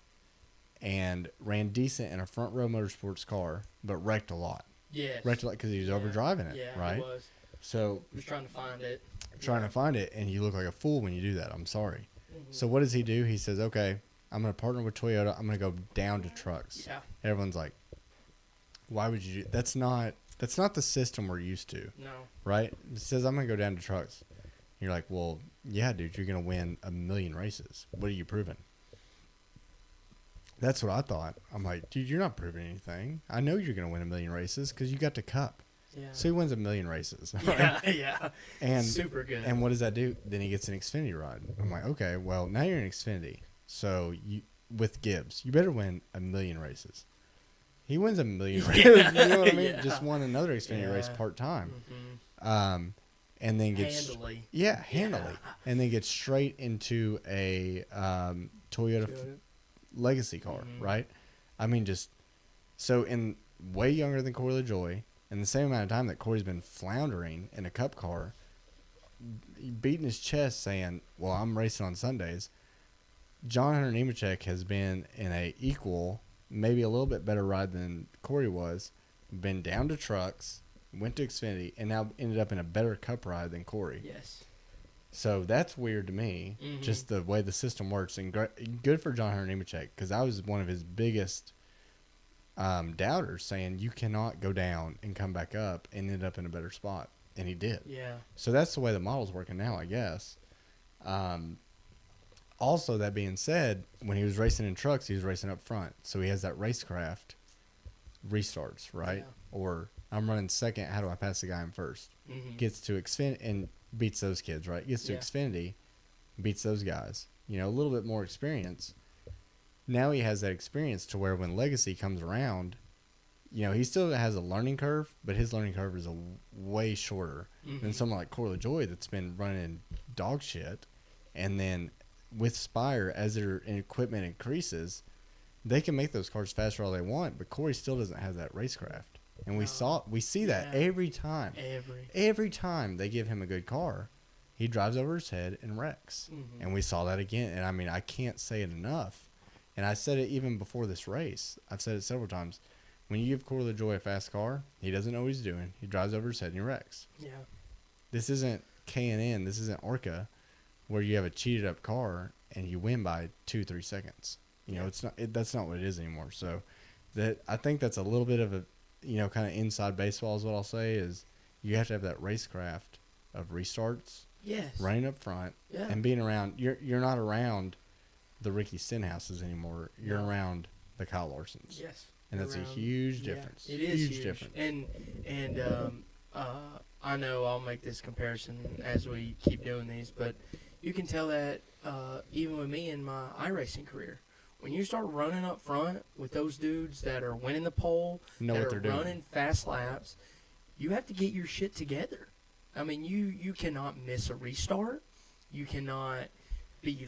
and ran decent in a front row motorsports car, but wrecked a lot. Yes. Wrecked a lot because he was Yeah. overdriving it, Yeah, right? he was. So He was trying to find it. trying to find it, and you look like a fool when you do that. I'm sorry. Mhm. So what does he do? He says, "Okay, I'm going to partner with Toyota. I'm going to go down to trucks." Yeah. Everyone's like, "Why would you do?" That's not the system we're used to. No. Right? It says, "I'm going to go down to trucks." You're like, "Well, yeah, dude, you're going to win 1,000,000 races. What are you proving?" That's what I thought. I'm like, "Dude, you're not proving anything. I know you're going to win 1,000,000 races because you got the Cup." Yeah. So he wins 1,000,000 races. Yeah. Yeah. And Super good. and what does that do? Then he gets an Xfinity ride. I'm like, okay, well, now you're in Xfinity. So you with Gibbs, you better win 1,000,000 races. He wins 1,000,000 races. You know what I mean? Yeah. Just won another Xfinity race Yeah. part time. And then gets Handily. handily, and then gets straight into a Toyota legacy car, right? I mean, just so in way younger than Corey LaJoy, in the same amount of time that Corey's been floundering in a cup car, beating his chest saying, well, I'm racing on Sundays. John Hunter Nemechek has been in a equal, maybe a little bit better ride than Corey was, been down to trucks, went to Xfinity, and now ended up in a better cup ride than Corey. Yes. So that's weird to me, just the way the system works. And good for John Hunter Nemechek, because I was one of his biggest doubters, saying you cannot go down and come back up and end up in a better spot. And he did. Yeah. So that's the way the model's working now, I guess. Also, that being said, when he was racing in trucks, he was racing up front. So he has that racecraft restarts, right? Yeah. Or I'm running second. How do I pass the guy in 1st? Gets to Xfinity and beats those kids, right? Gets to Xfinity, beats those guys. You know, a little bit more experience. Now he has that experience to where when Legacy comes around, you know, he still has a learning curve, but his learning curve is way shorter than someone like Corey LaJoy that's been running dog shit. And then with Spire, as their equipment increases, they can make those cars faster all they want, but Corey still doesn't have that racecraft. And we see that every time. Every time they give him a good car, he drives over his head and wrecks. And we saw that again. And I mean, I can't say it enough. And I said it even before this race. I've said it several times. When you give Corey LaJoy a fast car, he doesn't know what he's doing. He drives over his head and he wrecks. Yeah. This isn't K&N. This isn't Orca, where you have a cheated up car and you win by 2-3 seconds. You know, it's not. That's not what it is anymore. So, I think that's a little bit of a, you know, kind of inside baseball is what I'll say, is you have to have that racecraft of restarts, running up front, and being around. You're not around the Ricky Stenhouses anymore. You're around the Kyle Larsons. Yes. And that's a huge difference. It is huge difference. And I know I'll make this comparison as we keep doing these, but you can tell that even with me in my iRacing career, when you start running up front with those dudes that are winning the pole, that are running fast laps, you have to get your shit together. I mean, you cannot miss a restart. You cannot be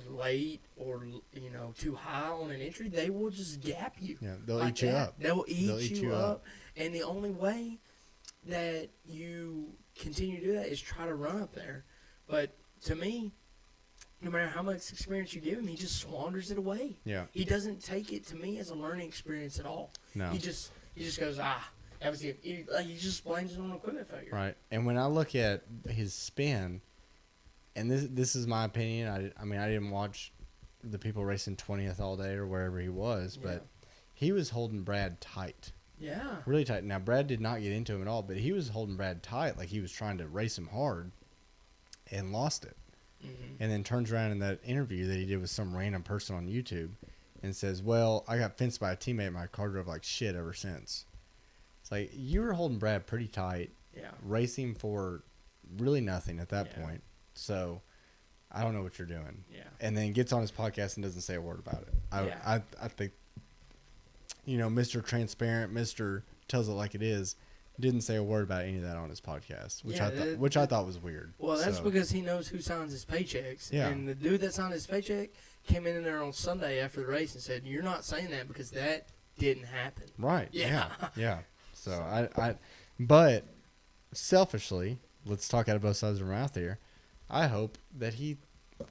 late or, you know, too high on an entry. They will just gap you. Yeah, they'll like eat you that. up. They'll eat you up. And the only way that you continue to do that is try to run up there. But to me, no matter how much experience you give him, he just squanders it away. Yeah. He doesn't take it, to me, as a learning experience at all. No. He just goes, that was it. He just blames it on equipment failure. Right. And when I look at his spin, and this is my opinion. I mean, I didn't watch the people racing 20th all day or wherever he was, but he was holding Brad tight. Yeah. Really tight. Now, Brad did not get into him at all, but he was holding Brad tight, like he was trying to race him hard, and lost it. And then turns around in that interview that he did with some random person on YouTube and says, well, I got fenced by a teammate. My car drove like shit ever since. It's like, you were holding Brad pretty tight, racing for really nothing at that point. So I don't know what you're doing. Yeah. And then gets on his podcast and doesn't say a word about it. I think, you know, Mr. Transparent, Mr. Tells It Like It Is, didn't say a word about any of that on his podcast, which I thought was weird. Well, that's because he knows who signs his paychecks. Yeah. And the dude that signed his paycheck came in there on Sunday after the race and said, "You're not saying that because that didn't happen." Right. Yeah. Yeah. So but selfishly, let's talk out of both sides of our mouth here. I hope that he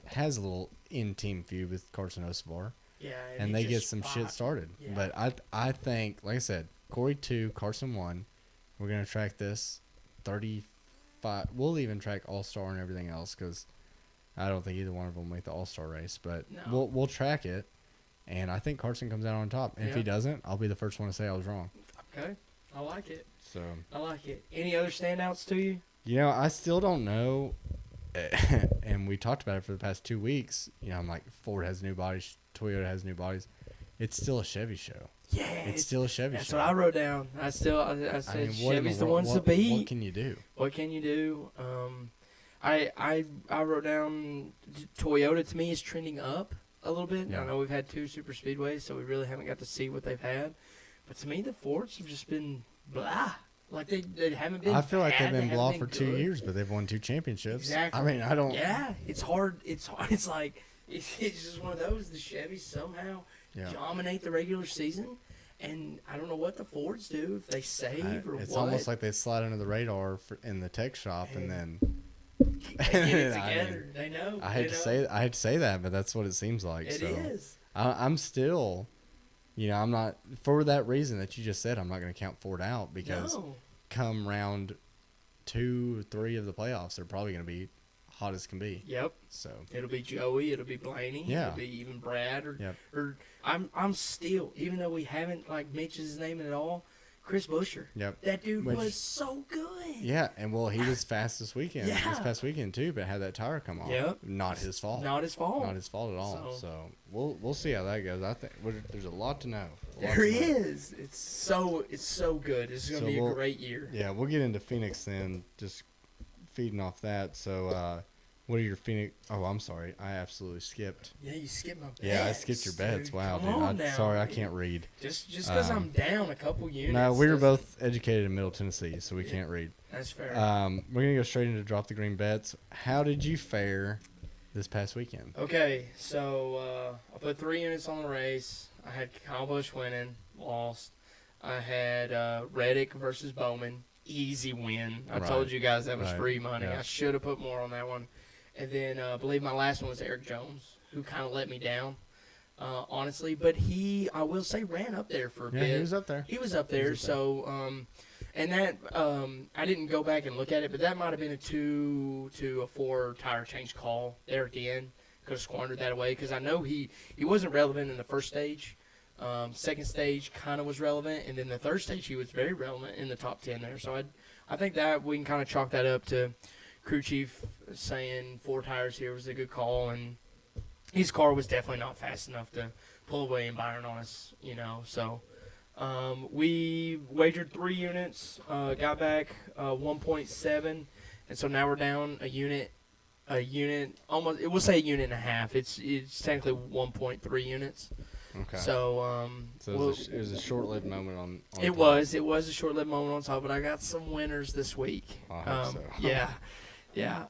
has a little in-team feud with Carson Hocevar. Yeah. And they get some shit started. Yeah. But I think, like I said, Corey 2, Carson 1. We're going to track this 35. We'll even track All-Star and everything else because I don't think either one of them will make the All-Star race. But we'll track it, and I think Carson comes out on top. And if he doesn't, I'll be the first one to say I was wrong. Okay. I like it. So I like it. Any other standouts to you? You know, I still don't know. And we talked about it for the past 2 weeks. You know, I'm like, Ford has new bodies. Toyota has new bodies. It's still a Chevy show. Yeah, it's still a Chevy show. That's what I wrote down. I said Chevy's the ones to beat. What can you do? What can you do? I wrote down Toyota to me is trending up a little bit. Yeah. I know we've had 2 super speedways, so we really haven't got to see what they've had. But to me, the Fords have just been blah. Like they haven't been. I feel like bad, they've been haven't blah been for 2 good. years, but they've won 2 championships. Exactly. I mean, I don't. Yeah, it's hard. It's hard. It's like it's just one of those. The Chevys somehow Yeah. dominate the regular season, and I don't know what the Fords do if they save or It's what. almost like they slide under the radar in the tech shop, and then they get it I together. mean, They know. I hate to say that, but that's what it seems like. It so is. I'm still, I'm not, for that reason that you just said, I'm not going to count Ford out, because No. come round 2 or 3 of the playoffs, they're probably going to be hot as can be. Yep. So It'll be Joey. It'll be Blaney. Yeah. It'll be even Brad. Yep. Or I'm still, even though we haven't like mentioned his name at all, Chris Buescher. Yep. That dude Which- was so good. yeah, and well, he was fast this weekend, this Yeah. past weekend too, but had that tire come off. Yep. Not his fault. Not his fault. Not his fault at all. So- So we'll see how that goes. I think there's a lot to know. There he is. It's so good. This is gonna So be a we'll- great year. Yeah, we'll get into Phoenix then, just feeding off that. So, what are your Phoenix? Oh, I'm sorry, I absolutely skipped. Yeah, you skipped my bets. Yeah, I skipped your bets. dude. Wow, Come dude. on I'm now, sorry, I dude. can't read. Just because I'm down a couple units. No, we were doesn't- both educated in Middle Tennessee, so we can't read. That's fair. We're gonna go straight into drop the green bets. How did you fare this past weekend? Okay, so I put 3 units on the race. I had Kyle Busch winning, lost. I had Reddick versus Bowman, easy win. I Right. told you guys that was Right. free money. Yeah. I should have put more on that one. And then I believe my last one was Eric Jones, who kind of let me down, honestly. But I will say, ran up there for a Yeah, bit. he was up there. He was up there, so and that I didn't go back and look at it, but that might have been a 2 to a 4 tire change call there at the end. Could have squandered that away because I know he wasn't relevant in the first stage. Second stage kind of was relevant, and then the third stage he was very relevant in the top 10 there. So I think that we can kind of chalk that up to crew chief saying 4 tires here was a good call, and his car was definitely not fast enough to pull away and Byron on us, So we wagered 3 units, got back 1.7, and so now we're down a unit, almost. We'll say a unit and a half. It's technically 1.3 units. Okay. So So it was a short-lived moment on it top. was a short-lived moment on top, but I got some winners this week. I hope so. Yeah.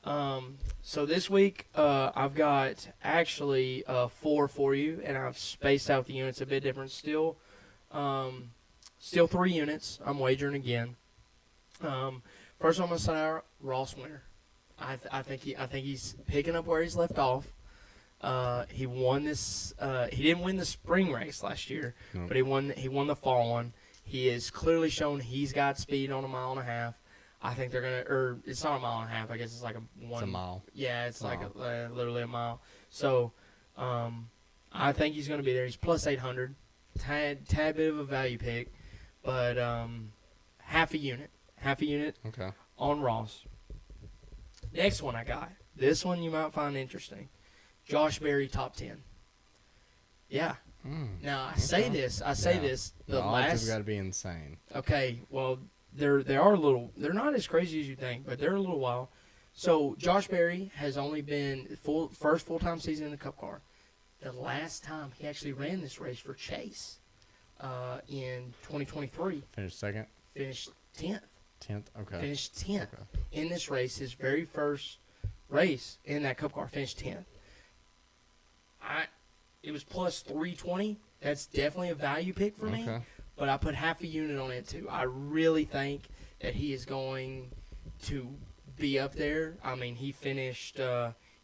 So this week I've got actually 4 for you, and I've spaced out the units a bit different. Still 3 units. I'm wagering again. First one I'm gonna start out Ross winner. I think he's picking up where he's left off. He won this. He didn't win the spring race last year, No. but he won the fall one. He has clearly shown he's got speed on a mile and a half. I think they're gonna, or it's not a mile and a half. I guess it's like It's a mile. Yeah, it's like Mile. literally a mile. So, I think he's gonna be there. He's plus 800, tad bit of a value pick, but half a unit Okay. on Ross. Next one I got. This one you might find interesting. Josh Berry top 10. Yeah. Now I say Okay. this. Yeah. The The odds last. have got to be insane. Okay. Well, they are a little. They're not as crazy as you think, but they're a little wild. So Josh Berry has only been first full-time season in the Cup car. The last time he actually ran this race for Chase, in 2023, Finished second, finished 10th. 10th. Okay. Finished 10th Okay. in this race. His very first race in that Cup car, finished 10th. It was plus 320. That's definitely a value pick for me. Okay. But I put half a unit on it too. I really think that he is going to be up there. I mean, he finished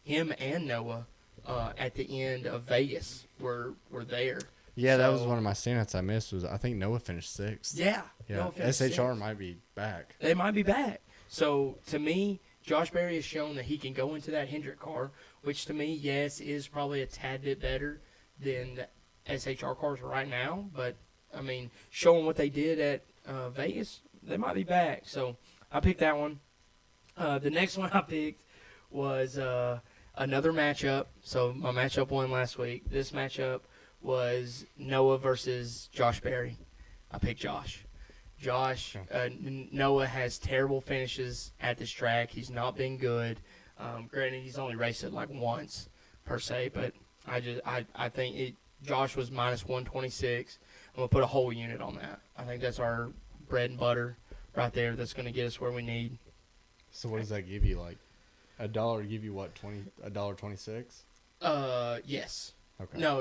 him and Noah at the end of Vegas. Were there. Yeah, that was So- one of my standouts I missed. Was I think Noah finished 6th. Yeah. Yeah. Noah finished SHR sixth. might be back. They might be back. So to me, Josh Berry has shown that he can go into that Hendrick car, which to me, yes, is probably a tad bit better than the SHR cars right now. But I mean, showing what they did at Vegas, they might be back. So I picked that one. The next one I picked was another matchup. So my matchup won last week. This matchup was Noah versus Josh Berry. I picked Josh. Noah has terrible finishes at this track. He's not been good. Granted, he's only raced it like once per se, but I think Josh was minus 126. I'm gonna put a whole unit on that. I think that's our bread and butter right there that's going to get us where we need. So what does that give you? Like $1 give you what? $1.26? Yes. Okay. No.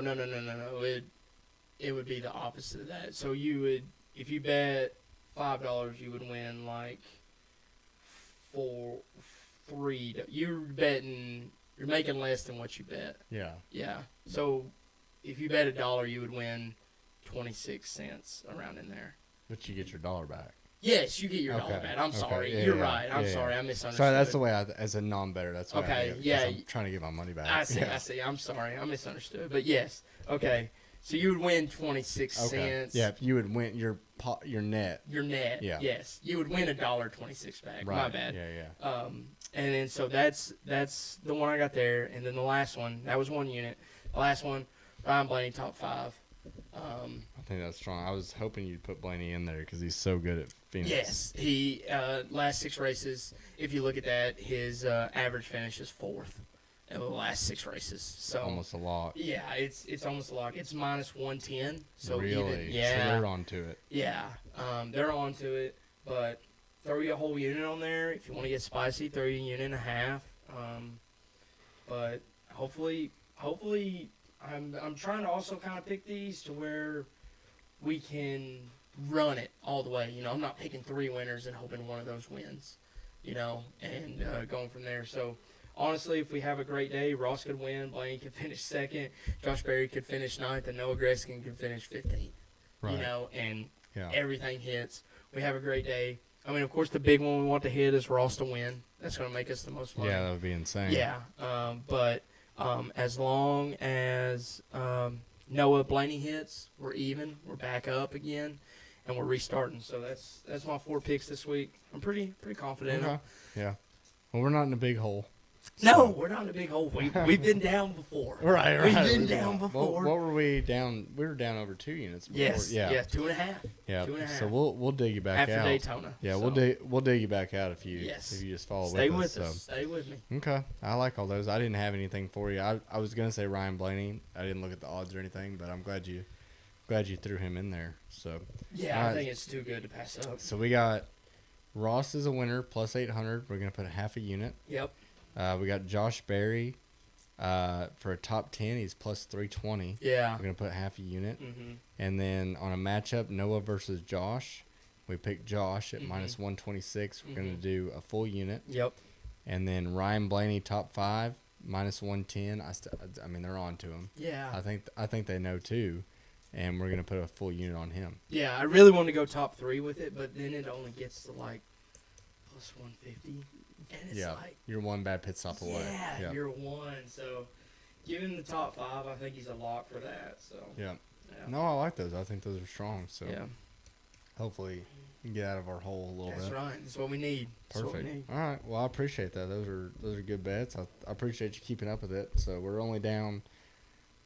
It would be the opposite of that. So you would, if you bet $5, you would win like You're making less than what you bet. Yeah. Yeah. So if you bet $1, you would win 26 cents around in there. But you get your dollar back. Yes, you get your Okay. dollar back. I'm Okay. sorry. Yeah, You're yeah. right. I'm Yeah, sorry. yeah. I misunderstood. Sorry, that's the way as a non-better, that's why Okay, I do it, yeah. 'cause I'm trying to get my money back. I see. Yeah. I see. I'm sorry. I misunderstood. But yes. Okay. So you would win 26 Okay. cents. Yeah, if you would win your net. Your net. Yeah. Yes. You would win $1.26 back. Right. My bad. Yeah. And then so that's the one I got there, and then the last one, that was one unit. The last one, Ryan Blaney, top 5. I think that's strong. I was hoping you'd put Blaney in there because he's so good at Phoenix. Yes, he last 6 races. If you look at that, his average finish is 4th in the last 6 races. So Almost a lot. yeah, it's almost a lock. It's minus 110. So really? even, yeah, So they're onto it. yeah, they're onto it. But throw you a whole unit on there. If you want to get spicy, throw you a unit and a half. But hopefully, I'm trying to also kind of pick these to where we can run it all the way. You know, I'm not picking 3 winners and hoping one of those wins. You know, and going from there. So honestly, if we have a great day, Ross could win, Blaney could finish 2nd, Josh Berry could finish 9th, and Noah Greskin could finish 15th. Right. You know, and Yeah. everything hits. We have a great day. I mean, of course, the big one we want to hit is Ross to win. That's going to make us the most money. Yeah, that would be insane. Yeah. But as long as Noah Blaney hits, we're even. We're back up again, and we're restarting. So that's my 4 picks this week. I'm pretty confident. Okay. Yeah. Well, we're not in a big hole. No, we're not in a big hole. We've been down before. Right. We've been down before. What were we down? We were down over 2 units before. Yes. Yeah. Yeah. 2.5. Yeah. 2.5. So we'll dig you back After out. Daytona. Yeah, So, we'll dig you back out if you Yes. just follow Stay with with us. us. Stay with me. So. Okay. I like all those. I didn't have anything for you. I was gonna say Ryan Blaney. I didn't look at the odds or anything, but I'm glad you threw him in there. So Yeah, All I right. think it's too good to pass up. So we got Ross is a winner plus 800. We're gonna put a half a unit. Yep. We got Josh Berry for a top 10. He's plus 320. Yeah. We're gonna put half a unit. Mm-hmm. And then on a matchup, Noah versus Josh, we picked Josh at Mhm. minus 126. We're gonna Mhm. do a full unit. Yep. And then Ryan Blaney top 5 minus 110. I mean they're on to him. Yeah. I think they know too. And we're gonna put a full unit on him. Yeah, I really want to go top 3 with it, but then it only gets to like plus 150, and it's Yeah. like, You're one bad pit stop away. yeah, you're 1. So give him the top 5. I think he's a lock for that. So Yeah. yeah. No, I like those. I think those are strong. So Yeah, hopefully we can get out of our hole a little that's bit. right. That's what we need. That's what we Perfect. need. All right. Well, I appreciate that. Those are good bets. I appreciate you keeping up with it. So we're only down,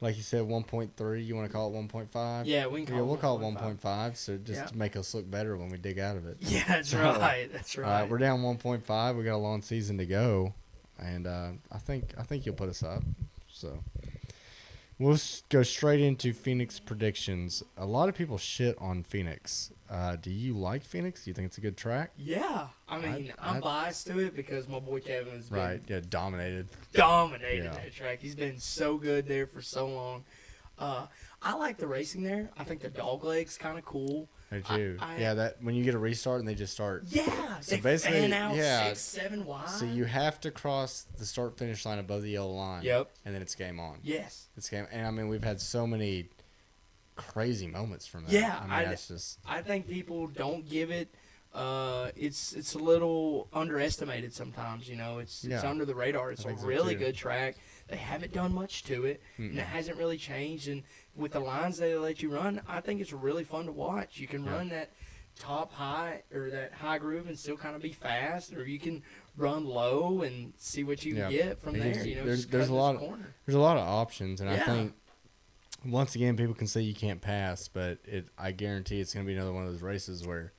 like you said, 1.3. You want to call it 1.5? Yeah, we can call Yeah, it we'll call it 1.5. 1.5. So just Yeah. to make us look better when we dig out of it. Yeah, that's So, right. That's All right. right, we're down 1.5. We got a long season to go, and I think you'll put us up. So we'll go straight into Phoenix predictions. A lot of people shit on Phoenix. Do you like Phoenix? Do you think it's a good track? Yeah, I mean, I'm biased to it because my boy Kevin has been Right. Yeah. Dominated. dominated Yeah. that track. He's been so good there for so long. I like the racing there. I think the dog leg's kind of cool. I do. I- Yeah. That when you get a restart and they just start. Yeah, So they basically, fan out yeah, 6, 7 wide. So you have to cross the start finish line above the yellow line. Yep. And then it's game on. Yes. It's game. And I mean, we've had so many crazy moments from that. Yeah, I mean, I- that's just. I think people don't give it. It's a little underestimated sometimes. You know, it's Yeah. under the radar. It's I a think so, really too. good track. They haven't done much to it, and it hasn't really changed. And with the lines they let you run, I think it's really fun to watch. You can Yeah. run that top high or that high groove and still kind of be fast, or you can run low and see what you Yeah. get from There's- there. You know, there's- just there's cut a lot this of- corner. There's a lot of options, and I Yeah. think once again people can say you can't pass, but I guarantee it's going to be another one of those races where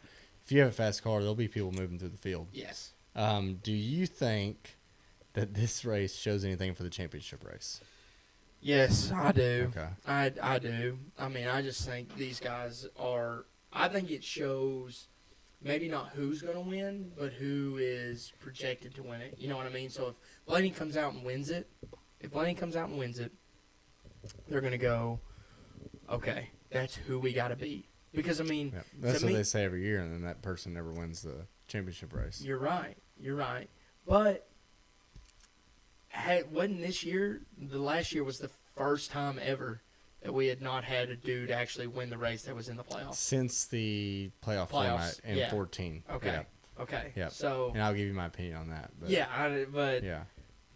if you have a fast car, there'll be people moving through the field. Yes. Do you think that this race shows anything for the championship race? Yes, I do. Okay. I do. I mean, I just think these guys are. I think it shows maybe not who's going to win, but who is projected to win it. You know what I mean? So if Blaney comes out and wins it, they're going to go, okay, that's who we got to beat. Because, I mean, Yeah, that's to what me, they say every year, and then that person never wins the championship race. you're right. But wasn't this year, the last year was the first time ever that we had not had a dude actually win the race that was in the playoffs. Since the playoff format in yeah. 14. Okay. Yeah. Okay. Yeah. So, And I'll give you my opinion on that. But but yeah.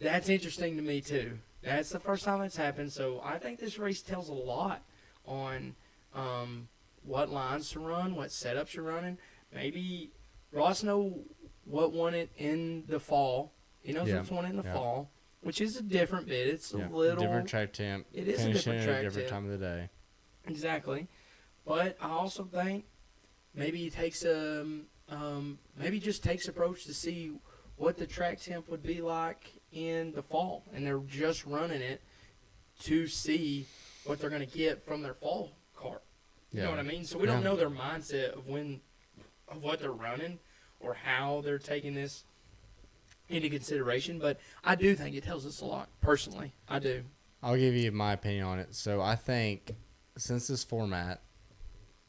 that's interesting to me too. That's the first time it's happened. So I think this race tells a lot on what lines to run, what setups you're running. Maybe Ross know what won it in the fall. He knows Yeah. what's won it in the Yeah. fall, which is a different bit. It's a Yeah. little different track temp. It is a finishing different at track a different temp. time of the day. Exactly. But I also think maybe he takes maybe just takes approach to see what the track temp would be like in the fall, and they're just running it to see what they're going to get from their fall cart. You know what I mean? So we don't Yeah. know their mindset of what they're running or how they're taking this into consideration, but I do think it tells us a lot. Personally, I do. I'll give you my opinion on it. So I think since this format,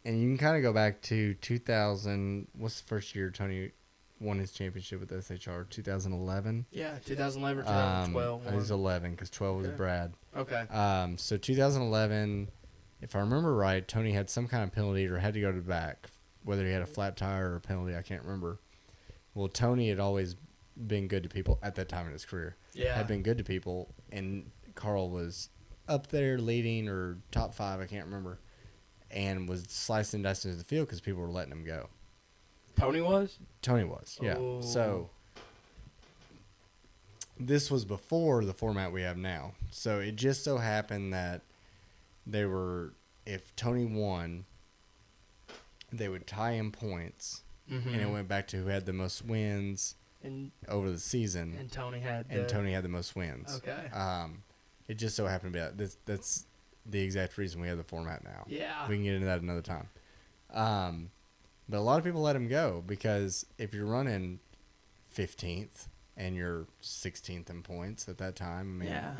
and you can kind of go back to 2000. What's the first year Tony won his championship with SHR? 2011. Yeah, 2011 or 2012. It was 11 because 12 was Okay. Brad. Okay. So 2011, if I remember right, Tony had some kind of penalty or had to go to the back, whether he had a flat tire or a penalty, I can't remember. Well, Tony had always been good to people at that time in his career. Yeah. Had been good to people, and Carl was up there leading or top 5, I can't remember, and was slicing and dicing to the field because people were letting him go. Tony was? Tony was, yeah. Oh. So this was before the format we have now. So it just so happened that if Tony won, they would tie in points, Mm-hmm. and it went back to who had the most wins And over the season, and Tony had and Tony had the most wins. Okay. It just so happened to be that. That's the exact reason we have the format now. Yeah. We can get into that another time. But a lot of people let him go because if you're running 15th and you're 16th in points at that time, I mean, Yeah.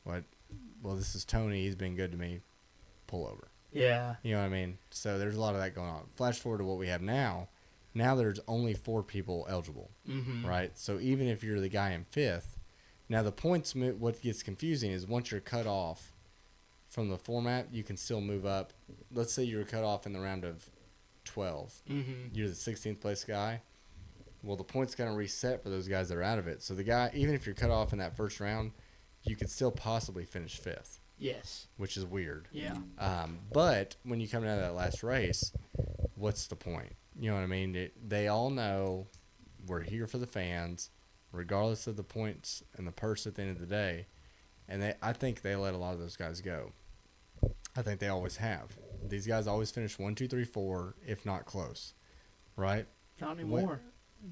what? Well, this is Tony. He's been good to me. Pull over. Yeah. You know what I mean? So there's a lot of that going on. Flash forward to what we have now. Now there's only 4 people eligible, Mm-hmm. right? So even if you're the guy in 5th, now the points, what gets confusing is once you're cut off from the format, you can still move up. Let's say you were cut off in the round of 12. Mm-hmm. You're the 16th place guy. Well, the points going to reset for those guys that are out of it. So the guy, even if you're cut off in that first round, you could still possibly finish 5th, Yes. which is weird. Yeah. But when you come out of that last race, what's the point? You know what I mean? They all know we're here for the fans, regardless of the points and the purse at the end of the day. And I think they let a lot of those guys go. I think they always have. These guys always finish 1, 2, 3, 4, if not close, right? Not anymore.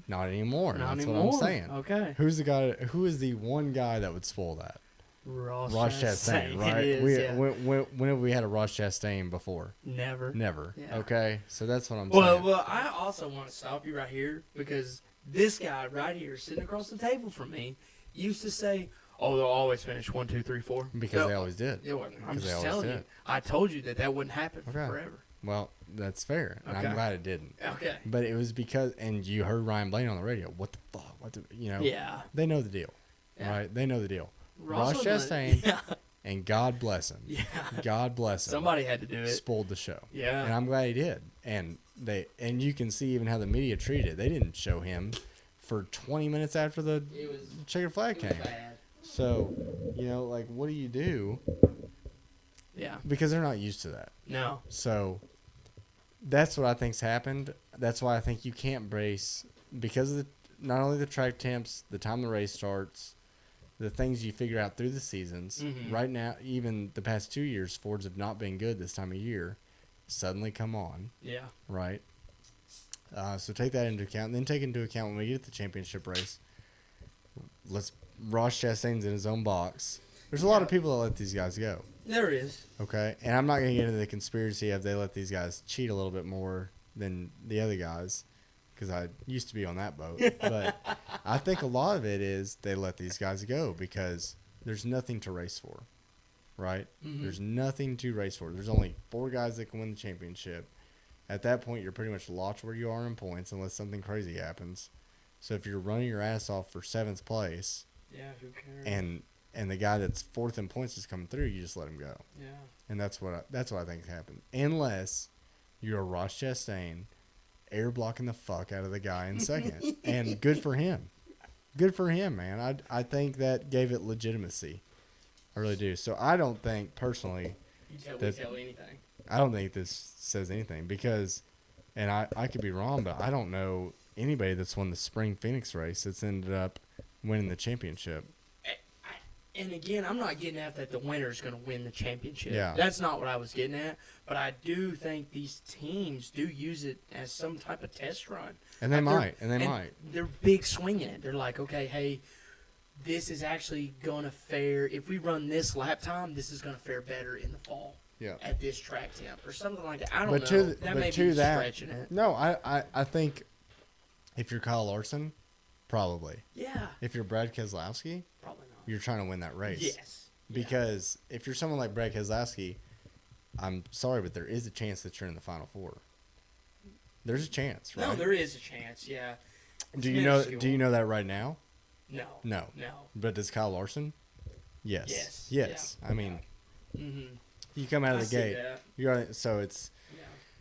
Not anymore. Not That's anymore. what I'm saying. Okay. Who's the guy? Who is the one guy that would spoil that? Ross Chastain, right? It is, yeah. When have we had a Ross Chastain before? Never. Never. Yeah. Okay, so that's what I'm Well, saying. well, I also want to stop you right here because this guy right here, sitting across the table from me, used to say, "Oh, they'll always finish 1, 2, 3, 4." Because No, they always did. it wasn't. I'm because they just always telling you. did. I told you that wouldn't happen Okay. forever. Well, that's fair, and Okay. I'm glad it didn't. Okay. But it was because, and you heard Ryan Blaney on the radio. What the fuck? Yeah. They know the deal, Yeah. right? They know the deal. Ross Ross was Chastain, Yeah. and God bless him. Yeah. God bless him. Somebody had to do it. spoiled the show. Yeah. And I'm glad he did. And you can see even how the media treated it. They didn't show him for 20 minutes after the It was. checkered flag It was came. bad. So, like, what do you do? Yeah. Because they're not used to that. No. So, that's what I think's happened. That's why I think you can't brace because of not only the track temps, the time the race starts, the things you figure out through the seasons. Mhm. Right now, even the past 2 years, Fords have not been good this time of year. Suddenly come on, Yeah. right? So take that into account. Then take into account when we get to the championship race. Ross Chastain's in his own box. There's a lot of people that let these guys go. There is. Okay, and I'm not going to get into the conspiracy of they let these guys cheat a little bit more than the other guys, because I used to be on that boat. But I think a lot of it is they let these guys go because there's nothing to race for, right? Mhm. There's nothing to race for. There's only 4 guys that can win the championship. At that point, you're pretty much locked where you are in points unless something crazy happens. So if you're running your ass off for 7th place Yeah, who cares? and the guy that's 4th in points is coming through, you just let him go. yeah. And that's what I think happened. Unless you're Ross Chastain air blocking the fuck out of the guy in second. And good for him. Good for him, man. I think that gave it legitimacy. I really do. So I don't think, personally, We tell anything. I don't think this says anything because, and I could be wrong, but I don't know anybody that's won the Spring Phoenix race that's ended up winning the championship. And again, I'm not getting at that the winner's going to win the championship. Yeah. That's not what I was getting at. But I do think these teams do use it as some type of test run. And they Like, might. might. They're big swinging it. They're like, okay, hey, this is actually going to fare. If we run this lap time, this is going to fare better in the fall Yeah. at this track temp or something like that. I don't But know. to That but may to be that, stretching it. no, I think if you're Kyle Larson, probably. Yeah, If you're Brad Keselowski, probably not. you're trying to win that race. Yes. Because if you're someone like Brad Keselowski, I'm sorry, but there is a chance that you're in the Final 4. There's a chance, right? No, there is a chance. Yeah. It's Do you know? minuscule. Do you know that right now? No. No. No. But does Kyle Larson? Yes. Yes. Yes. Yeah. I mean, Mm-hmm. you come out of I the see gate. that. You're so it's,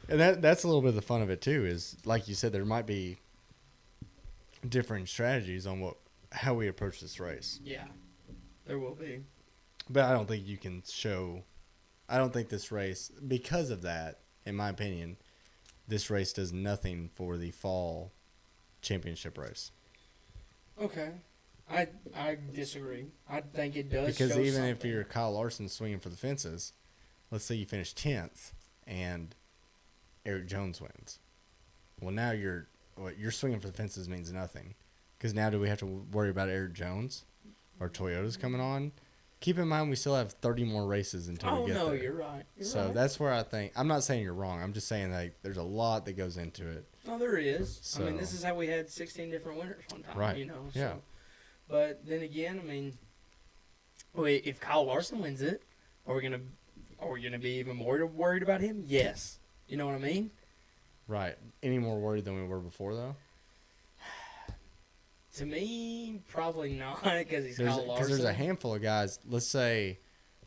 Yeah. and that's a little bit of the fun of it too. Is like you said, there might be different strategies on how we approach this race. Yeah. There will be. But I don't think you can show. I don't think this race, because of that, in my opinion, this race does nothing for the fall championship race. Okay. I disagree. I think it does Because show even if something. you're Kyle Larson swinging for the fences, let's say you finish 10th and Eric Jones wins. Well, now you're swinging for the fences means nothing. Because now do we have to worry about Eric Jones or Toyota's coming on? Keep in mind we still have 30 more races until we get no, there. you're right. You're So right. that's where I think, I'm not saying you're wrong. I'm just saying that there's a lot that goes into it. No, there is. I mean, So- this is how we had 16 different winners one time. Right. You know. So. Yeah. But then again, I mean, wait, if Kyle Larson wins it, are we gonna be even more worried about him? Yes. You know what I mean? Right. Any more worried than we were before, though? To me, probably not, because he's Kyle Larson. Because there's a handful of guys, let's say,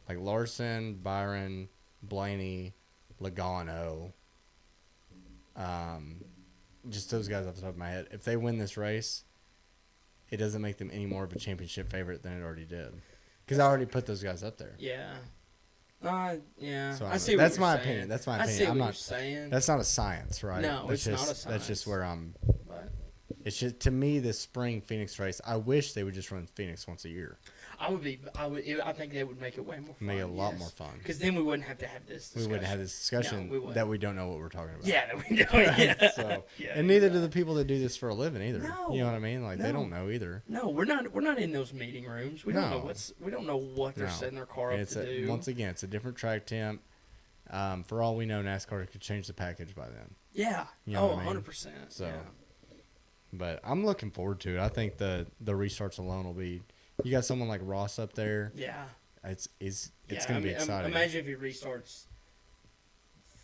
like Larson, Byron, Blaney, Logano, just those guys off the top of my head. If they win this race, it doesn't make them any more of a championship favorite than it already did. Because I already put those guys up there. Yeah. Yeah. So I see what that's you're my saying. opinion. That's my I opinion. see I'm what not. you're saying. That's not a science, right? No, that's it's not a That's science. just where I'm. But It's just, to me, this spring Phoenix race, I wish they would just run Phoenix once a year. I think that would make it way more fun. Make it a lot more fun. Because then we wouldn't have to have this discussion. We wouldn't have this discussion No, we wouldn't. that we don't know what we're talking about. Yeah, that we don't. Yeah. So, Yeah, and neither you're do the right. people that do this for a living either. No. You know what I mean? Like they No. don't know either. No, we're not in those meeting rooms. We don't know No. we don't know what they're No. setting their car And up to do. once again, it's a different track temp. For all we know, NASCAR could change the package by then. Yeah. You know Oh, what I mean? 100%. So, yeah. But I'm looking forward to it. I think the restarts alone will be. You got someone like Ross up there. Yeah. It's Yeah, going to be exciting. Imagine if he restarts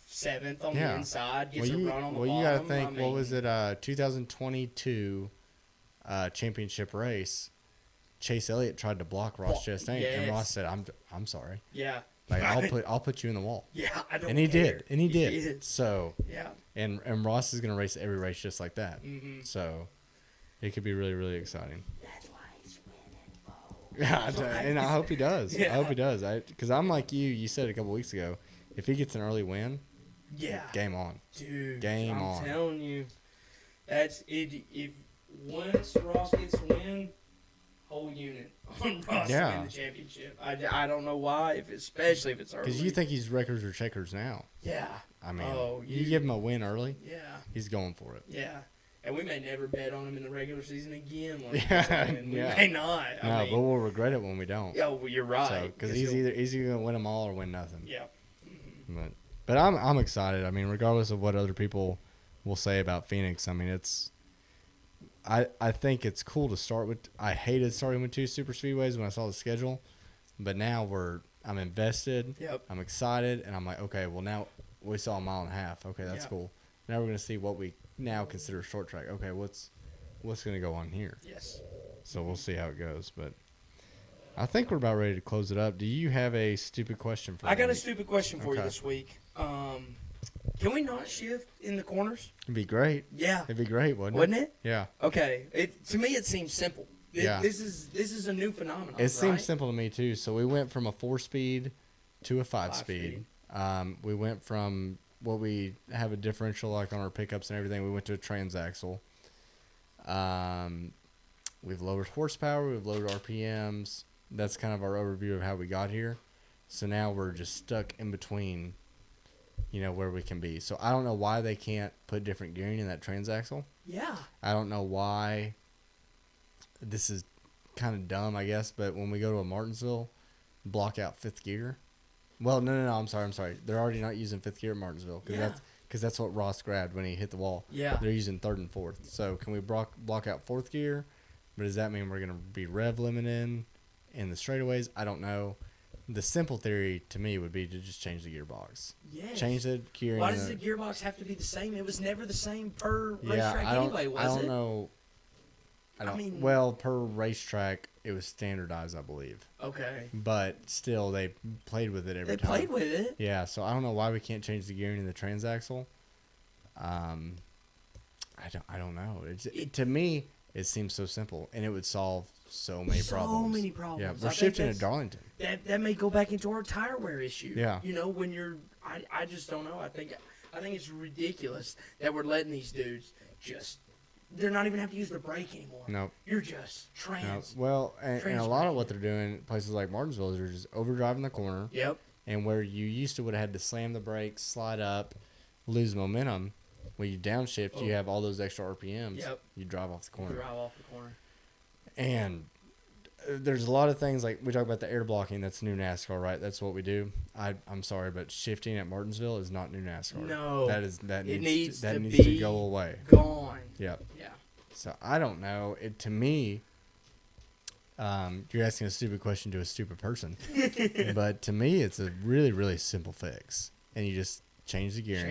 7th on Yeah. the inside, gets Well, a run on the you bottom. got to think. I mean, What was it? 2022 championship race. Chase Elliott tried to block Ross Chastain, and yes. Ross said, "I'm sorry. Yeah. Like I'll put you in the wall." Yeah, I don't And he care. did, and he did. So, Yeah. and Ross is going to race every race just like that. Mm-hmm. So, it could be really, really exciting. That's why he's winning, Bo. Yeah, and I hope he does. Yeah. I hope he does. Because I'm like you. You said a couple weeks ago, if he gets an early win, Yeah. game on. Dude, Game I'm on. telling you, that's it. If once Ross gets a win, whole unit on Ross Yeah. to win the championship. I don't know why, especially if it's early. Because you think he's records or checkers now. yeah, I mean, Oh, you you- give him a win early, yeah, he's going for it. yeah. And we may never bet on him in the regular season again. Yeah, We yeah. may not. No, I but mean, we'll regret it when we don't. yeah, well, you're right. Because he's he'll- either going to win them all or win nothing. Yeah. But I'm excited. I mean, regardless of what other people will say about Phoenix, I mean, it's I think it's cool to start with. I hated starting with 2 super speedways when I saw the schedule, but now I'm invested. Yep. I'm excited, and I'm like, okay, well now we saw a mile and a half. Okay, that's Yeah. cool. Now we're gonna see what we now consider short track. Okay, what's gonna go on here? Yes. So we'll see how it goes, but I think we're about ready to close it up. Do you have a stupid question for me? I got a stupid question for you Okay. this week. Can we not shift in the corners? It'd be great. Yeah. It'd be great, wouldn't it? Wouldn't it? Yeah. Okay. To me, it seems simple. Yeah. This is a new phenomenon. It seems right? simple to me too. So we went from a 4-speed to a 5-speed. Five-speed. We went from what we have a differential like on our pickups and everything. We went to a transaxle. We've lowered horsepower. We've lowered RPMs. That's kind of our overview of how we got here. So now we're just stuck in between, where we can be. So I don't know why they can't put different gearing in that transaxle. Yeah. I don't know why. This is kind of dumb, I guess, but when we go to a Martinsville, block out 5th gear. Well, no, I'm sorry. They're already not using 5th gear at Martinsville because that's what Ross grabbed when he hit the wall. Yeah. They're using 3rd and 4th. So can we block out 4th gear? But does that mean we're going to be rev limiting in the straightaways? I don't know. The simple theory to me would be to just change the gearbox. Yes. Change the gearing. Why does the gearbox have to be the same? It was never the same per racetrack I don't, anyway, was I don't it? know. I mean- well, per racetrack, it was standardized, I believe. Okay. But still, they played with it every They time. played with it. Yeah, so I don't know why we can't change the gearing in the transaxle. I don't know. To me, it seems so simple, and it would solve so many problems. So many problems. Yeah, I we're think shifting to that's- Darlington. That may go back into our tire wear issue. Yeah. When you're, I just don't know. I think it's ridiculous that we're letting these dudes they're not even have to use the brake anymore. Nope. You're just No. Well, and a lot of what they're doing, places like Martinsville, is they're just overdriving the corner. Yep. And where you used to would have had to slam the brakes, slide up, lose momentum, when you downshift, you have all those extra RPMs. Yep. You drive off the corner. Drive off the corner. And there's a lot of things, like we talk about the air blocking. That's new NASCAR, right? That's what we do. I'm sorry, but shifting at Martinsville is not new NASCAR. No. That needs to to be go away. Gone. Yep. Yeah. So I don't know. To me, you're asking a stupid question to a stupid person, but to me, it's a really, really simple fix. And you just change the gearing,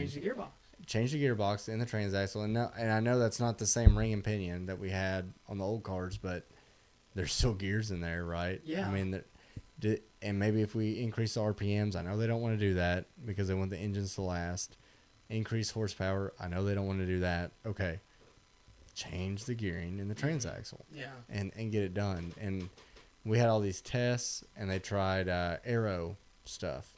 Change the gearbox. in the transaxle, and I know that's not the same ring and pinion that we had on the old cars, but there's still gears in there, right? Yeah. I mean, and maybe if we increase the RPMs, I know they don't want to do that because they want the engines to last. Increase horsepower, I know they don't want to do that. Okay. Change the gearing in the transaxle. Yeah. And get it done. And we had all these tests, and they tried aero stuff.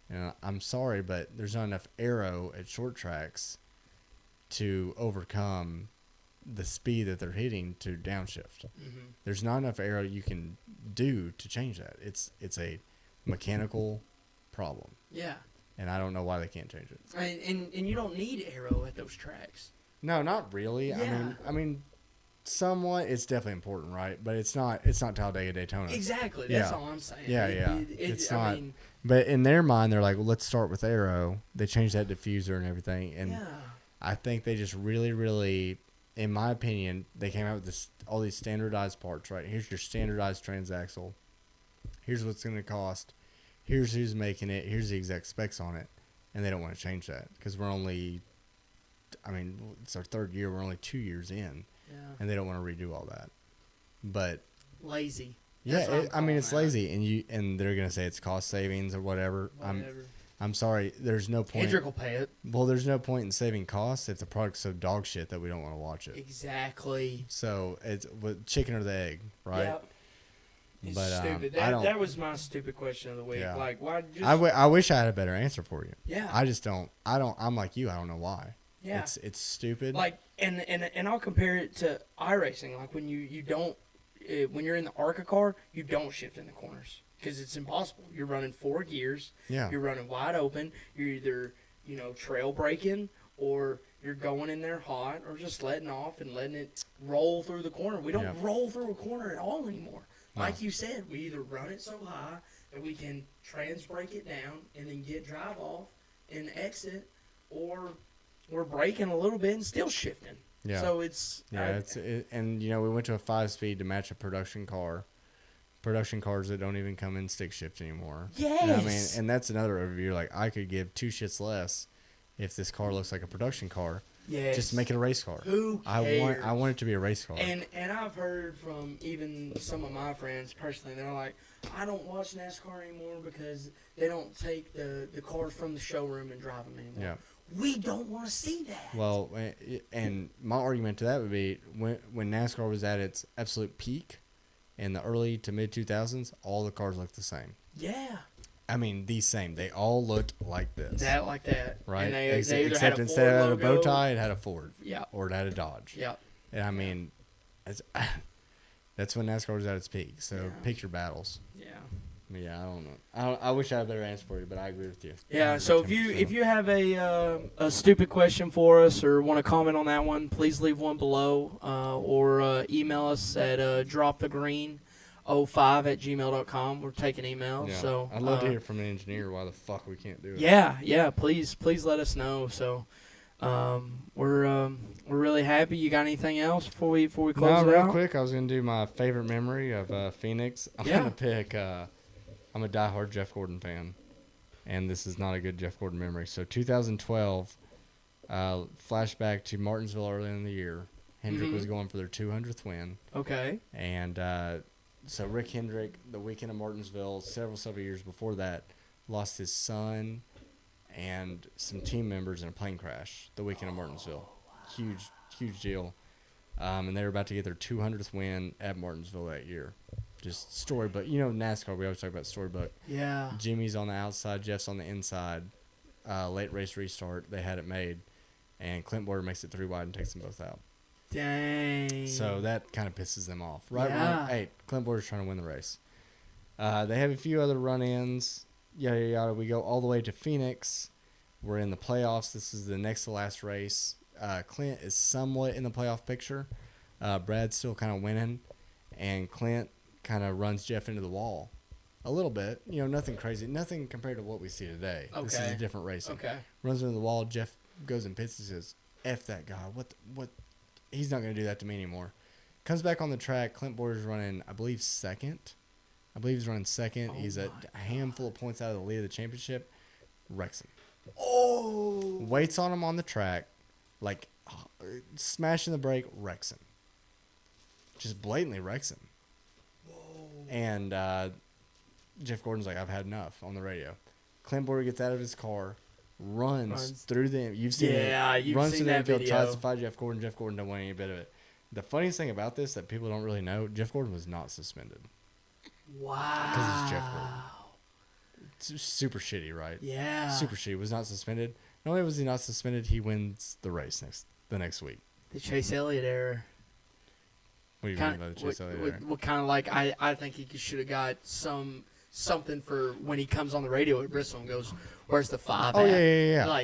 And I'm sorry, but there's not enough aero at short tracks to overcome the speed that they're hitting to downshift. Mm-hmm. There's not enough aero you can do to change that. It's a mechanical problem, Yeah. and I don't know why they can't change it. And you don't need aero at those tracks. No, not really. Yeah. I mean, somewhat. It's definitely important, right? But it's not Talladega, Daytona. Exactly. That's Yeah. all I'm saying. Yeah, it's I not. mean, But in their mind, they're like, well, let's start with aero. They changed that diffuser and everything, and yeah. I think they just really, really, in my opinion, they came out with all these standardized parts, right? Here's your standardized transaxle. Here's what's going to cost. Here's who's making it. Here's the exact specs on it. And they don't want to change that because we're only, it's our 3rd year. We're only 2 years in, Yeah. and they don't want to redo all that. But Lazy. yeah, That's what I'm it's calling lazy, and they're going to say it's cost savings or whatever. Whatever. I'm sorry. There's no point. Hendrick will pay it. Well, there's no point in saving costs if the product's so dog shit that we don't want to watch it. Exactly. So it's with chicken or the egg, right? Yep. It's But, stupid. I don't- That was my stupid question of the week. Yeah. Like, why just... I wish I had a better answer for you. yeah. I just don't. I'm like you. I don't know why. yeah. It's stupid. Like, and I'll compare it to iRacing. Like, when you don't... when you're in the ARCA car, you don't shift in the corners. Because it's impossible. You're running 4 gears. Yeah. You're running wide open. You're either, trail braking or you're going in there hot or just letting off and letting it roll through the corner. We don't Yeah. roll through a corner at all anymore. No. Like you said, we either run it so high that we can trans brake it down and then get drive off and exit, or we're braking a little bit and still shifting. Yeah. So it's Yeah, and we went to a 5-speed to match a production car. Production cars that don't even come in stick shift anymore. Yes. And that's another overview. Like, I could give 2 shits less if this car looks like a production car. Yes. Just make it a race car. Who cares? I want it to be a race car. And I've heard from even some of my friends personally, they're like, I don't watch NASCAR anymore because they don't take the cars from the showroom and drive them anymore. Yeah. We don't want to see that. Well, and my argument to that would be when NASCAR was at its absolute peak in the early to mid 2000s, all the cars looked the same. Yeah. I mean, the same. They all looked like this. Like that. Right? And they either Except had a instead of Ford a bow logo. tie, it had a Ford. Yeah. Or it had a Dodge. Yeah. And I mean, that's when NASCAR was at its peak. So pick your battles. Yeah. Yeah, I don't know. I wish I had a better answer for you, but I agree with you. Yeah, so if you have a stupid question for us or want to comment on that one, please leave one below or email us at dropthegreen05@gmail.com. We're taking emails. Yeah. So I'd love to hear from an engineer why the fuck we can't do it. Yeah, please let us know. So we're really happy. You got anything else before we close it out? Real quick, I was gonna do my favorite memory of Phoenix. I'm gonna pick. I'm a diehard Jeff Gordon fan, and this is not a good Jeff Gordon memory. So 2012, flashback to Martinsville early in the year. Hendrick was going for their 200th win. Okay. And so Rick Hendrick, the weekend of Martinsville, several years before that, lost his son and some team members in a plane crash the weekend of Martinsville. Wow. Huge deal. And they were about to get their 200th win at Martinsville that year. Just storybook. NASCAR, we always talk about storybook. Yeah. Jimmy's on the outside, Jeff's on the inside. Late race restart, they had it made. And Clint Boyer makes it 3 wide and takes them both out. Dang. So that kind of pisses them off. Right? Yeah. Hey, Clint Boyer's trying to win the race. They have a few other run-ins. Yada, yada. We go all the way to Phoenix. We're in the playoffs. This is the next to last race. Clint is somewhat in the playoff picture. Brad's still kind of winning. And Clint kind of runs Jeff into the wall a little bit. Nothing crazy. Nothing compared to what we see today. Okay. This is a different racing. Okay. Runs into the wall. Jeff goes and pits and says, F that guy. What? He's not going to do that to me anymore. Comes back on the track. Clint Boyer's running, I believe, second. He's running second. He's a handful of points out of the lead of the championship. Wrecks him. Oh. Waits on him on the track. Like, smashing the brake. Wrecks him. Just blatantly wrecks him. And Jeff Gordon's like, I've had enough on the radio. Clint Boyer gets out of his car, runs through the. You've seen it. You've runs seen through the that infield, video. tries to fight Jeff Gordon. Jeff Gordon don't want any bit of it. The funniest thing about this that people don't really know, Jeff Gordon was not suspended. Wow. Because it's Jeff Gordon. It's super shitty, right? Yeah. Super shitty. Was not suspended. Not only was he not suspended, he wins the race the next week. The Chase Elliott error. What do you mean by the Chase Elliott error? What kind of like I think he should have got something for when he comes on the radio at Bristol and goes, "Where's the 5 Oh at?" yeah.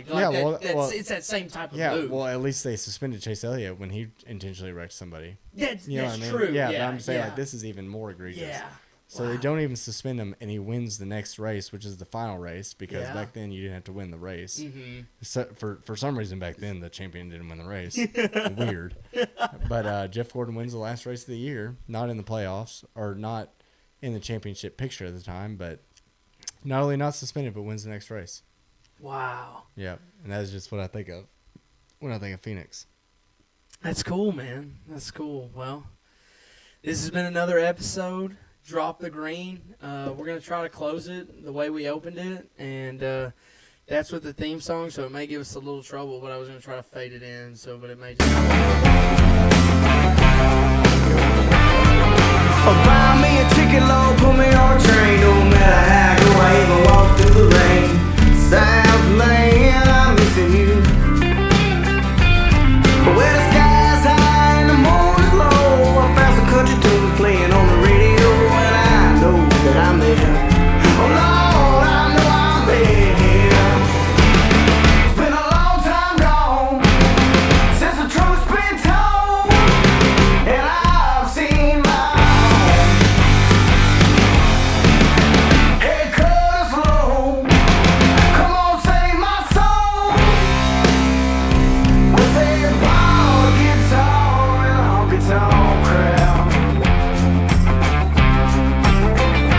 It's that same type of move. Well, at least they suspended Chase Elliott when he intentionally wrecked somebody. That's You know what I mean? true. Yeah, but I'm saying like this is even more egregious. Yeah. So they don't even suspend him, and he wins the next race, which is the final race, because Yeah. back then you didn't have to win the race. Mm-hmm. So for some reason back then the champion didn't win the race. Weird. But Jeff Gordon wins the last race of the year, not in the playoffs or not in the championship picture at the time, but not only not suspended but wins the next race. Wow. Yeah, and that is just what I think of when I think of Phoenix. That's cool, man. That's cool. Well, this has been another episode. Drop the Green. We're going to try to close it the way we opened it, and that's with the theme song, so it may give us a little trouble, but I was going to try to fade it in, but it may just... Buy me a ticket, Lord, put